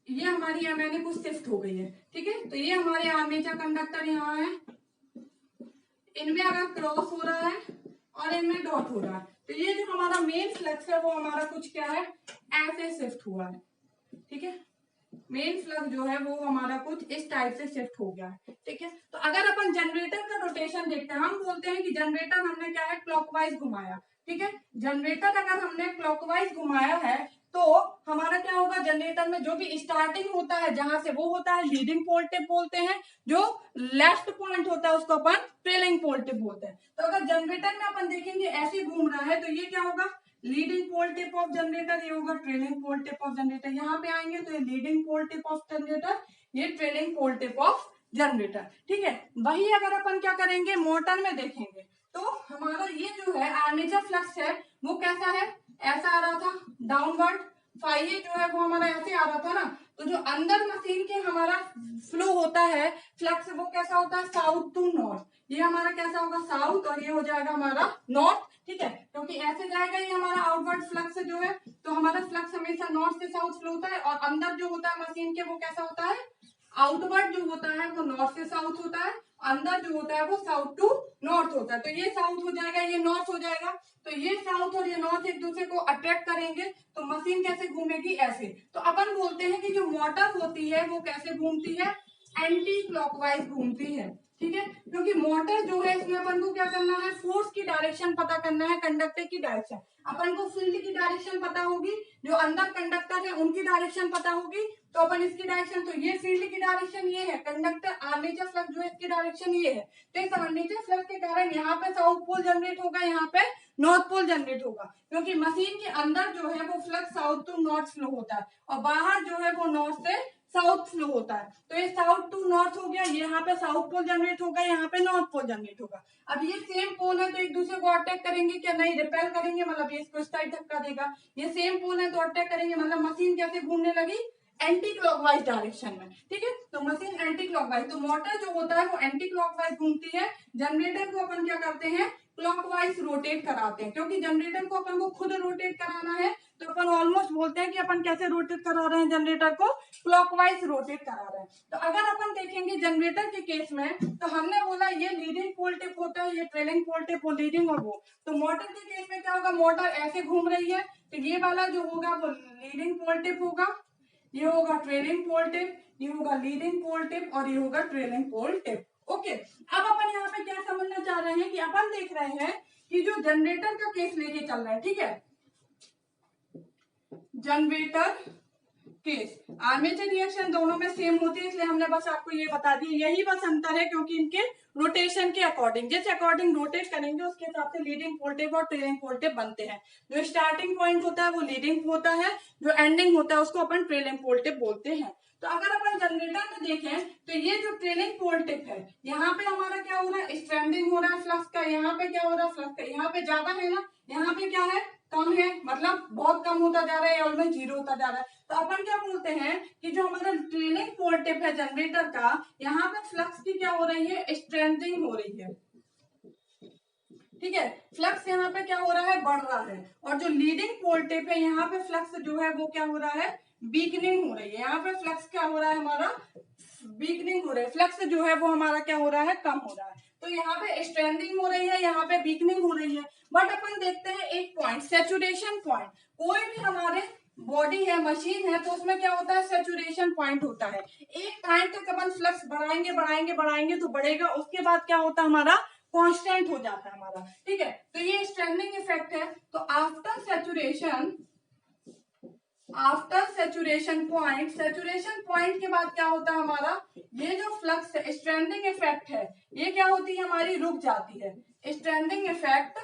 ये हमारी MNA कुछ शिफ्ट हो गई है, ठीक है। तो ये हमारे आर्मेचर कंडक्टर यहाँ है, इनमें अगर क्रॉस हो रहा है और इनमें डॉट हो रहा है, तो ये जो हमारा मेन फ्लक्स है वो हमारा कुछ क्या है, ऐसे शिफ्ट हुआ है, ठीक है। मेन फ्लक्स जो है वो हमारा कुछ इस टाइप से शिफ्ट हो गया है, ठीक है। तो अगर अपन जनरेटर का रोटेशन देखते हैं, हम बोलते हैं कि जनरेटर हमने क्या है, क्लॉकवाइज घुमाया, ठीक है। जनरेटर अगर हमने क्लॉकवाइज घुमाया है तो हमारा क्या होगा, जनरेटर में जो भी स्टार्टिंग होता है जहां से, वो होता है लीडिंग पोल टिप बोलते हैं, जो लेफ्ट पॉइंट होता है उसको अपन ट्रेलिंग पोल टिप बोलते हैं। तो अगर जनरेटर में अपन देखेंगे ऐसे घूम रहा है, तो ये क्या होगा, leading pole tip of generator, ये होगा trailing pole tip of generator. यहाँ पे आएंगे तो ये leading pole tip of generator, ये trailing pole tip of generator, ठीक है। वही अगर अपन क्या करेंगे, मोटर में देखेंगे तो हमारा ये जो है आर्मेचर फ्लक्स है वो कैसा है, ऐसा आ रहा था डाउनवर्ड, ये जो है वो हमारा ऐसे आ रहा था ना, तो जो अंदर मशीन के हमारा फ्लो होता है फ्लक्स वो कैसा होता है, साउथ टू नॉर्थ। ये हमारा कैसा होगा, साउथ, और ये हो जाएगा हमारा नॉर्थ, ठीक है, क्योंकि ऐसे जाएगा ये हमारा आउटवर्ड फ्लक्स जो है, तो हमारा फ्लक्स हमेशा नॉर्थ से साउथ फ्लो होता है, और अंदर जो होता है मशीन के वो कैसा होता है, आउटवर्ड जो होता है वो नॉर्थ से साउथ होता है, अंदर जो होता है वो साउथ टू नॉर्थ होता है। तो ये साउथ हो जाएगा, ये नॉर्थ हो जाएगा, तो ये साउथ और ये नॉर्थ एक दूसरे को अट्रैक्ट करेंगे, तो मशीन कैसे घूमेगी, ऐसे। तो अपन बोलते हैं कि जो मोटर होती है वो कैसे घूमती है, एंटी क्लॉकवाइज घूमती है, ठीक है, क्योंकि मोटर जो है इसमें अपन को क्या करना है, फोर्स की डायरेक्शन पता करना है, कंडक्टर की डायरेक्शन। अपन को फील्ड की डायरेक्शन पता होगी, जो अंदर कंडक्टर है उनकी डायरेक्शन पता होगी, तो अपन इसकी डायरेक्शन, तो ये फील्ड की डायरेक्शन ये है, कंडक्टर आर्मेचर फ्लक्स जो है इसकी डायरेक्शन ये है, तो इस आर्मेचर फ्लक्स के कारण यहाँ पे साउथ पोल जनरेट होगा, यहाँ पे नॉर्थ पोल जनरेट होगा, क्योंकि मशीन के अंदर जो है वो flux south to north flow होता है, और बाहर जो है वो नॉर्थ से साउथ फ्लो होता है। तो ये साउथ टू नॉर्थ हो गया, यहाँ पे साउथ पोल जनरेट होगा, यहाँ पे नॉर्थ पोल जनरेट होगा। अब ये सेम पोल है तो एक दूसरे को अटैक करेंगे क्या, नहीं, रिपेल करेंगे, मतलब ये इसको इस साइड धक्का देगा। ये सेम पोल है तो अटैक करेंगे, मतलब मशीन कैसे घूमने लगी, एंटी क्लॉकवाइज डायरेक्शन में, ठीक है, तो मशीन एंटी क्लॉकवाइज, तो मोटर जो होता है वो एंटी क्लॉकवाइज घूमती है, जनरेटर को अपन क्या करते हैं, क्लॉकवाइज रोटेट कराते हैं, क्योंकि जनरेटर को अपन को खुद रोटेट कराना है, तो अपन ऑलमोस्ट बोलते हैं कि अपन कैसे रोटेट करा रहे हैं, जनरेटर को क्लॉकवाइज रोटेट करा रहे हैं। तो अगर अपन देखेंगे जनरेटर के केस में, तो हमने बोला ये लीडिंग पोल टिप होता है, ये ट्रेलिंग पोल टिप, वो लीडिंग और वो, तो मोटर के केस में क्या होगा, मोटर ऐसे घूम रही है, तो ये वाला जो होगा वो लीडिंग पोल टिप होगा, ये होगा ट्रेलिंग पोल टिप, ये होगा लीडिंग पोल टिप, और ये होगा ट्रेलिंग पोल टिप। ओके, अब अपन यहाँ पे क्या समझना चाह रहे हैं कि अपन देख रहे हैं कि जो जनरेटर का केस लेके चल रहा है, ठीक है, जनरेटर केस, आर्मेचर रिएक्शन दोनों में सेम होती है, इसलिए हमने बस आपको ये बता दिया, यही बस अंतर है, क्योंकि इनके रोटेशन के अकॉर्डिंग, जिस अकॉर्डिंग रोटेट करेंगे उसके हिसाब से लीडिंग पोल टिप और ट्रेलिंग पोल टिप बनते हैं। जो स्टार्टिंग पॉइंट होता है वो लीडिंग होता है, जो एंडिंग होता है उसको अपन ट्रेलिंग पोल टिप बोलते हैं। तो अगर अपन जनरेटर में देखें तो ये जो ट्रेलिंग पोल टिप है, यहाँ पे हमारा क्या हो रहा है, स्ट्रेंडिंग हो रहा है फ्लक्स का, यहाँ पे क्या हो रहा है, फ्लक्स का यहाँ पे ज्यादा है ना, यहाँ पे क्या है, कम है, मतलब बहुत कम होता जा रहा है, ऑलमोस्ट जीरो होता जा रहा है। तो अपन क्या बोलते हैं कि जो हमारा ट्रेलिंग पोल टिप है जनरेटर का, यहाँ पे फ्लक्स की क्या हो रही है, स्ट्रेंथिंग हो रही है, ठीक है, फ्लक्स यहाँ पे क्या हो रहा है, बढ़ रहा है, और जो लीडिंग पोल टिप है यहाँ पे फ्लक्स जो है वो क्या हो रहा है, वीकनिंग हो रही है, यहाँ पे फ्लक्स क्या हो रहा है, हमारा वीकनिंग हो रहा है, फ्लक्स जो है वो हमारा क्या हो रहा है, कम हो रहा है, तो यहाँ पे स्ट्रेंथिंग हो रही है, यहाँ पे वीकनिंग हो रही है। बट अपन देखते हैं एक पॉइंट, सैचुरेशन पॉइंट, कोई भी हमारे बॉडी है, मशीन है, तो उसमें क्या होता है, सैचुरेशन पॉइंट होता है, एक टाइम तक अपन फ्लक्स बढ़ाएंगे बढ़ाएंगे बढ़ाएंगे तो बढ़ेगा, उसके बाद क्या होता है, हमारा कांस्टेंट हो जाता है हमारा, ठीक है, तो ये स्ट्रेंथिंग इफेक्ट है। तो after saturation point, saturation point के बाद क्या होता है हमारा, ये जो फ्लक्स है, स्ट्रेंथिंग इफेक्ट है, ये क्या होती है, हमारी रुक जाती है, स्ट्रेंथिंग इफेक्ट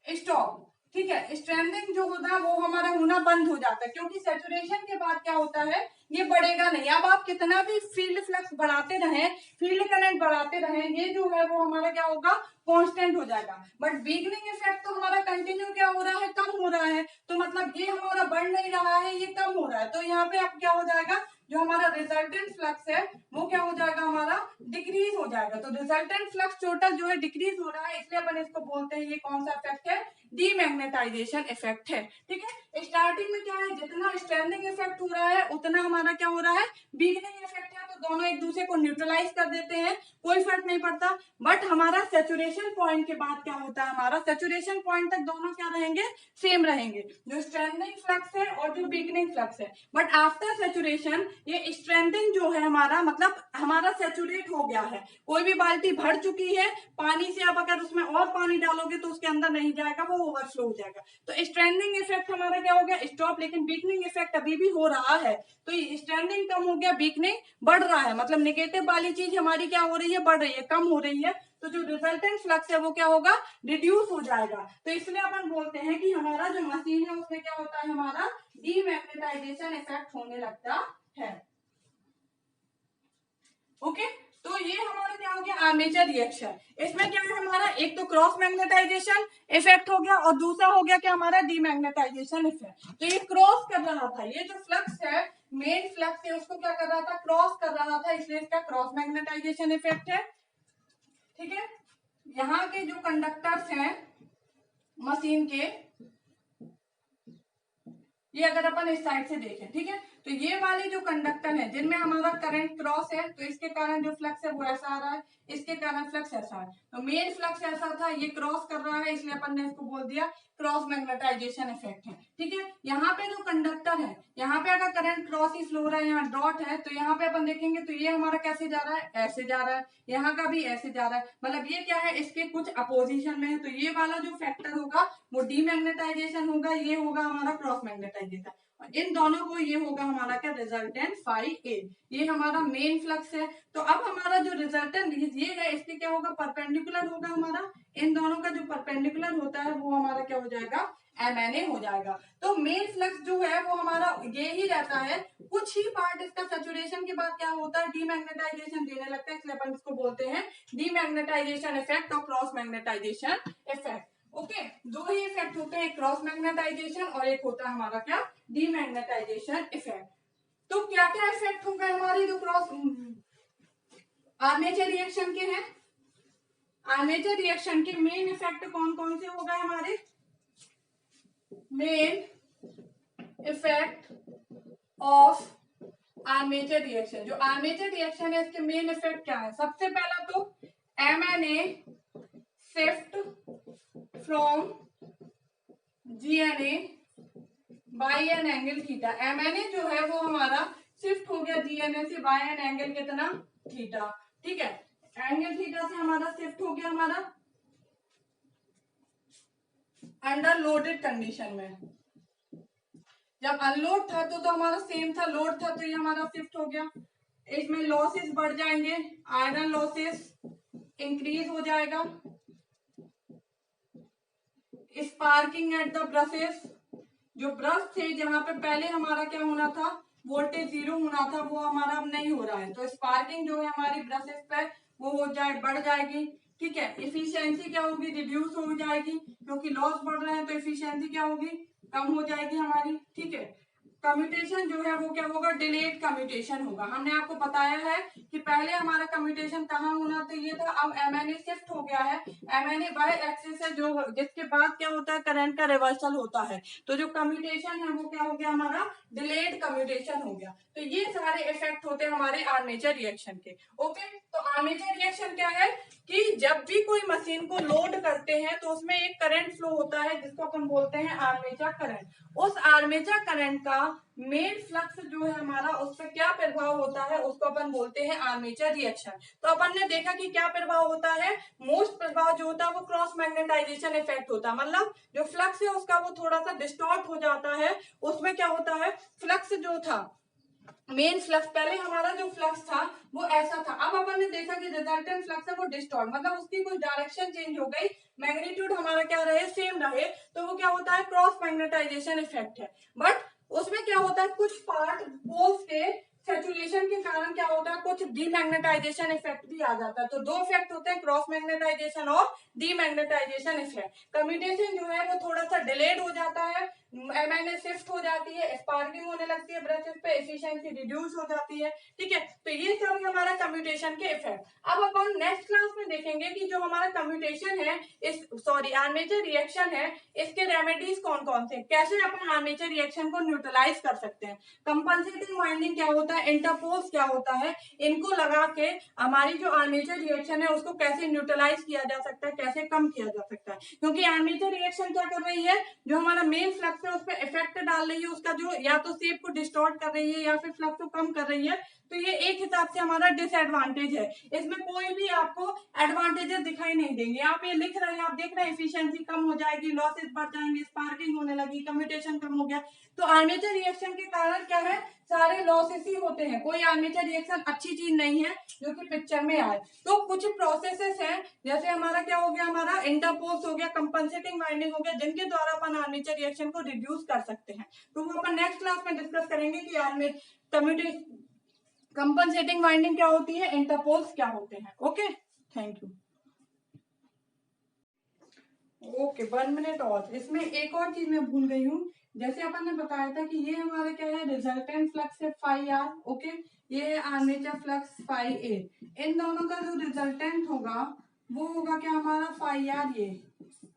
स्टॉप, ठीक है, स्ट्रेंथिंग जो होता है वो हमारा होना बंद हो जाता है, क्योंकि सैचुरेशन के बाद क्या होता है, ये बढ़ेगा नहीं। अब आप कितना भी फील्ड फ्लक्स बढ़ाते रहें, फील्ड करंट बढ़ाते रहें, ये जो है वो हमारा क्या होगा, कांस्टेंट हो जाएगा। बट वीकनिंग इफेक्ट तो हमारा कंटिन्यू क्या हो रहा है, कम हो रहा है, तो मतलब ये हमारा बढ़ नहीं रहा है, ये कम हो रहा है, तो यहाँ पे अब क्या हो जाएगा, जो हमारा रिजल्टेंट फ्लक्स है वो क्या हो जाएगा, हमारा डिक्रीज हो जाएगा। तो रिजल्टेंट फ्लक्स टोटल जो है डिक्रीज हो रहा है, इसलिए अपन इसको बोलते हैं, ये कौन सा इफेक्ट है, डीमैग्नेटाइजेशन इफेक्ट है, ठीक है। स्टार्टिंग में क्या है, जितना स्ट्रेंथिंग इफेक्ट हो रहा है उतना हमारा क्या हो रहा है, वीकनिंग इफेक्ट है, तो दोनों एक दूसरे को न्यूट्रलाइज कर देते हैं, कोई फर्क नहीं पड़ता। बट हमारा सैचुरेशन पॉइंट के बाद क्या होता है, हमारा सैचुरेशन पॉइंट तक दोनों क्या रहेंगे, सेम रहेंगे, जो स्ट्रेंथिंग फ्लक्स है और जो वीकनिंग फ्लक्स है। बट आफ्टर सैचुरेशन ये स्ट्रेंथिंग जो है हमारा, मतलब हमारा सैचुरेट हो गया है, कोई भी बाल्टी भर चुकी है पानी से, अब अगर उसमें और पानी डालोगे तो उसके अंदर नहीं जाएगा, वो ओवरफ्लो हो जाएगा, तो स्ट्रेंथिंग इफेक्ट हमारा क्या हो गया, स्टॉप। लेकिन वीकनिंग इफेक्ट अभी भी हो रहा है, तो स्ट्रेंथिंग कम हो गया, वीकनिंग बढ़ रहा है, मतलब नेगेटिव वाली चीज हमारी क्या हो रही है, बढ़ रही है, कम हो रही है, तो जो रिजल्टेंट फ्लक्स है वो क्या होगा, रिड्यूस हो जाएगा। तो इसलिए अपन बोलते हैं कि हमारा जो मशीन है उसमें क्या होता है, हमारा डीमैग्नेटाइजेशन इफेक्ट होने लगता है। ओके, तो ये हमारा क्या हो गया आर्मेचर रिएक्शन। इसमें क्या है हमारा, एक तो क्रॉस मैग्नेटाइजेशन इफेक्ट हो गया और दूसरा हो गया क्या हमारा डीमैग्नेटाइजेशन इफेक्ट। तो ये क्रॉस कर रहा था, ये जो फ्लक्स है मेन फ्लक्स है उसको क्या कर रहा था, क्रॉस कर रहा था, इसलिए इसका क्रॉस मैग्नेटाइजेशन इफेक्ट है। ठीक है, यहाँ के जो कंडक्टर्स हैं मशीन के, ये अगर अपन इस साइड से देखें, ठीक है, तो ये वाले जो कंडक्टर है जिनमें हमारा करंट क्रॉस है, तो इसके कारण जो फ्लक्स है वो ऐसा आ रहा है, इसके कारण फ्लक्स ऐसा है। तो मेन फ्लक्स ऐसा था, ये क्रॉस कर रहा है, इसलिए अपन ने इसको बोल दिया क्रॉस मैग्नेटाइजेशन इफेक्ट है। ठीक है, यहाँ पे जो कंडक्टर है, यहाँ पे अगर करंट क्रॉस ही फ्लो हो रहा है, यहाँ डॉट है, तो यहाँ पे अपन देखेंगे तो ये हमारा कैसे जा रहा है, ऐसे जा रहा है, यहाँ का भी ऐसे जा रहा है, मतलब ये क्या है, इसके कुछ अपोजिशन में है। तो ये वाला जो फैक्टर होगा वो डीमैग्नेटाइजेशन होगा, ये होगा हमारा क्रॉस मैग्नेटाइजेशन, इन दोनों को ये होगा हमारा क्या रिजल्टेंट फाई ए। ये हमारा मेन फ्लक्स है। तो अब हमारा जो रिजल्टेंट ये है, इसके क्या होगा, परपेंडिकुलर होगा हमारा, इन दोनों का जो परपेंडिकुलर होता है वो हमारा क्या हो जाएगा, MNA हो जाएगा। तो मेन फ्लक्स जो है वो हमारा ये ही रहता है, कुछ ही पार्ट इसका सैचुरेशन के बाद क्या होता है, डीमैग्नेटाइजेशन देने लगता है, इसलिए अपन इसको बोलते हैं डीमैग्नेटाइजेशन इफेक्ट और क्रॉस मैग्नेटाइजेशन इफेक्ट। ओके, दो ही इफेक्ट होते हैं, क्रॉस मैग्नेटाइजेशन और एक होता है हमारा क्या, डीमैग्नेटाइजेशन इफेक्ट। तो क्या क्या इफेक्ट होंगे हमारे जो क्रॉस आर्मेचर रिएक्शन के हैं, आर्मेचर रिएक्शन के मेन इफेक्ट कौन कौन से होगा हमारे, main effect of armature reaction, जो आर्मेचर रिएक्शन है इसके मेन इफेक्ट क्या है, सबसे पहला तो MNA shift from GNA by an angle theta. MNA जो है वो हमारा शिफ्ट हो गया GNA से बाय एन एंगल कितना, थीटा। ठीक है, एंगल थीटा से हमारा शिफ्ट हो गया हमारा अंडर लोडेड कंडीशन में। जब अनलोड था तो हमारा सेम था, लोड था तो ये हमारा शिफ्ट हो गया। इसमें लॉसेस बढ़ जाएंगे, आयरन लॉसेस इंक्रीज हो जाएगा, स्पार्किंग एट द ब्रशेस, जो ब्रश थे जहां पे पहले हमारा क्या होना था, वोल्टेज 0 होना था, वो हमारा अब नहीं हो रहा है, तो स्पार्किंग जो है हमारी ब्रशेस पे वो हो जाए, बढ़ जाएगी। ठीक है, इफिशियंसी क्या होगी, रिड्यूस हो जाएगी, क्योंकि लॉस बढ़ रहे हैं तो इफिशियंसी क्या होगी, कम हो जाएगी हमारी। ठीक है, कम्यूटेशन जो है वो क्या होगा, डिलेड कम्यूटेशन होगा। हमने आपको बताया है कि पहले हमारा कम्यूटेशन कहाँ होना चाहिए था, अब MNA शिफ्ट हो गया है, MNA बाय एक्सिस है, जो जिसके बाद क्या होता है, करंट का रिवर्सल होता है, तो जो कम्यूटेशन है वो क्या हो गया हमारा, डिलेड कम्यूटेशन हो गया। तो ये सारे इफेक्ट होते हैं हमारे आर्मेचर रिएक्शन के। ओके, तो आर्मेचर रिएक्शन क्या है कि जब भी कोई मशीन को लोड करते हैं तो उसमें एक करंट फ्लो होता है जिसको अपन बोलते हैं आर्मेचर करंट। उस आर्मेचर करंट का मेन फ्लक्स जो है हमारा, उस पर क्या प्रभाव होता है उसको अपन बोलते हैं आर्मेचर रिएक्शन। तो अपन ने देखा कि क्या प्रभाव होता है, मोस्ट प्रभाव जो होता है वो क्रॉस मैग्नेटाइजेशन इफेक्ट होता है, मतलब जो फ्लक्स है उसका वो थोड़ा सा डिस्टॉर्ट हो जाता है। उसमें क्या होता है, फ्लक्स जो था मेन फ्लक्स, पहले हमारा जो फ्लक्स था वो ऐसा था, अब अपन ने देखा कि रिजल्टेंट फ्लक्स है वो डिस्टॉर्ट, मतलब उसकी कोई डायरेक्शन चेंज हो गई, मैग्नीट्यूड हमारा क्या रहे, सेम रहे, तो वो क्या होता है, क्रॉस मैग्नेटाइजेशन इफेक्ट है। बट उसमें क्या होता है, कुछ पार्ट पोल्स के सैचुरेशन के कारण क्या होता है, कुछ डीमैग्नेटाइजेशन इफेक्ट भी आ जाता है। तो दो इफेक्ट होते हैं, क्रॉस मैग्नेटाइजेशन और डीमैग्नेटाइजेशन इफेक्ट। कम्यूटेशन जो है वो थोड़ा सा डिलेड हो जाता है, MNA शिफ्ट हो जाती है, स्पार्किंग होने लगती है ब्रशेस पे, एफिशिएंसी रिड्यूस हो जाती है। ठीक है, तो ये सब हमारा कम्यूटेशन के इफेक्ट। अब अपन नेक्स्ट क्लास में देखेंगे कि जो हमारा कम्यूटेशन है, इस सॉरी आर्मेचर रिएक्शन है, इसके रेमेडीज कौन कौन से, कैसे अपन आर्मेचर रिएक्शन को न्यूट्रलाइज कर सकते हैं, कंपनसेटिंग वाइंडिंग क्या होता है, इंटरपोल्स क्या होता है, इनको लगा के हमारी जो आर्मेचर रिएक्शन है उसको कैसे न्यूट्रलाइज किया जा सकता है, कैसे कम किया जा सकता है। क्योंकि आर्मेचर रिएक्शन क्या कर रही है, जो हमारा मेन फ्लक्स है उस पर इफेक्ट डाल रही है, उसका जो या तो शेप को डिस्टॉर्ट कर रही है या फिर फ्लक्स को कम कर रही है। तो ये एक हिसाब से हमारा डिसएडवांटेज है, इसमें कोई भी आपको एडवांटेजेस दिखाई नहीं देंगे। आप ये लिख रहे हैं, आप देख रहे हैं एफिशिएंसी कम हो जाएगी, लॉसेस बढ़ जाएंगे, स्पार्किंग होने लगी, कम्यूटेशन कम हो गया। तो आर्मेचर रिएक्शन के कारण क्या है, सारे लॉसेस ही होते हैं, कोई आर्मेचर रिएक्शन अच्छी चीज नहीं है जो कि पिक्चर में आए। तो कुछ प्रोसेसेस हैं, जैसे हमारा क्या हो गया, हमारा इंटरपोल्स हो गया, कंपनसेटिंग वाइंडिंग हो गया, जिनके द्वारा अपन आर्मेचर रिएक्शन को रिड्यूस कर सकते हैं। तो वो अपन नेक्स्ट क्लास में डिस्कस करेंगे कि कम्यूटेशन कंपनसेटिंग वाइंडिंग क्या होती है, इंटरपोल्स क्या होते हैं। Okay, thank you. Okay, 1 minute और। इसमें एक और चीज मैं भूल गई हूँ, जैसे अपन ने बताया था कि ये हमारा क्या है, रिजल्टेंट फ्लक्स है फाई आर। ओके, ये है आर्मेचर फ्लक्स फाई ए। इन दोनों का जो रिजल्टेंट होगा वो होगा क्या हमारा, फाई आर। ये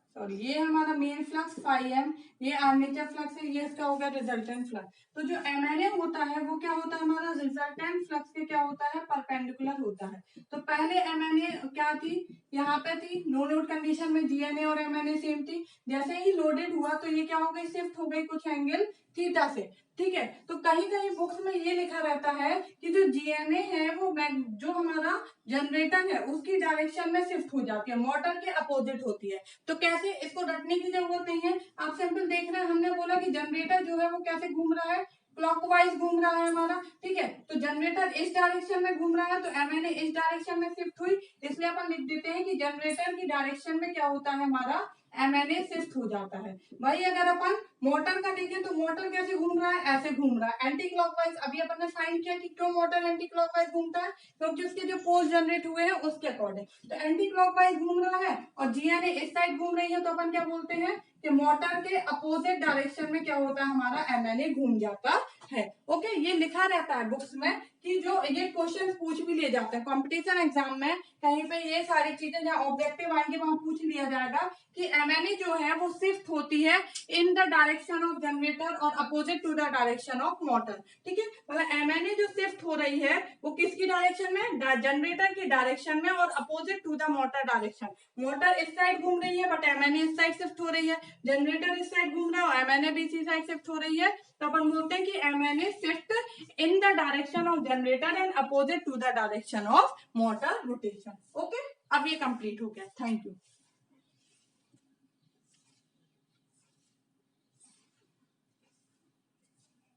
सॉरी, ये हमारा मेन फ्लक्स फाई एम, ये आर्मेचर फ्लक्स है, ये इसका होगा रिजल्टेंट फ्लक्स। तो जो एमएनए होता है वो क्या होता है हमारा, रिजल्टेंट फ्लक्स के क्या होता है, परपेंडिकुलर होता है। तो पहले एमएनए क्या थी, यहाँ पे थी, नो लोड कंडीशन में जीएनए और एमएनए सेम थी। जैसे ही लोडेड हुआ तो ये क्या हो गई, शिफ्ट हो गई कुछ एंगल थीटा से। ठीक है, तो कहीं कहीं बुक्स में ये लिखा रहता है कि जो जीएनए है वो जो हमारा जनरेटर है उसकी डायरेक्शन में शिफ्ट हो जाती है, मोटर के अपोजिट होती है। तो कैसे, इसको रटने की जरूरत नहीं है, आप सिंपल देख रहे हैं। हमने बोला कि जनरेटर जो है वो कैसे घूम रहा है, क्लॉकवाइज घूम रहा है हमारा। ठीक है, तो जनरेटर इस डायरेक्शन में घूम रहा है, तो एमएनए इस डायरेक्शन में शिफ्ट हुई, इसलिए अपन लिख देते हैं कि जनरेटर की डायरेक्शन में क्या होता है हमारा, एमएनए शिफ्ट हो जाता है। भाई अगर अपन मोटर का देखें तो मोटर कैसे घूम रहा है, ऐसे घूम रहा है एंटी क्लॉकवाइज। अभी अपन ने फाइंड किया कि क्यों मोटर एंटी क्लॉकवाइज घूमता है, क्योंकि उसके जो पोल्स जनरेट हुए हैं उसके अकॉर्डिंग। तो एंटी क्लॉकवाइज घूम रहा है और जीएनए इस साइड घूम रही है, तो अपन क्या बोलते हैं कि मोटर के अपोजिट डायरेक्शन में क्या होता है हमारा, एमएनए घूम जाता है। ओके, ये लिखा रहता है बुक्स में कि जो ये क्वेश्चन पूछ भी लिए जाते हैं कॉम्पिटिशन एग्जाम में, कहीं पे ये सारी चीजें जहाँ ऑब्जेक्टिव आएंगे वहां पूछ लिया जाएगा कि एमएनए जो है वो शिफ्ट होती है in the direction of generator और opposite to the direction of motor. ठीक है, मतलब एमएनए जो शिफ्ट हो रही है वो किसकी डायरेक्शन में, जनरेटर की डायरेक्शन में और opposite to the motor direction. Motor इस साइड घूम रही है बट एमएनए इस साइड शिफ्ट हो रही है, जनरेटर इस साइड घूम रहा है और एमएनए भी इसी साइड शिफ्ट हो रही है। तो अपन बोलते हैं कि MNA shift in the direction of generator and opposite to the direction of motor rotation. Okay, अब ये कंप्लीट हो गया, थैंक यू।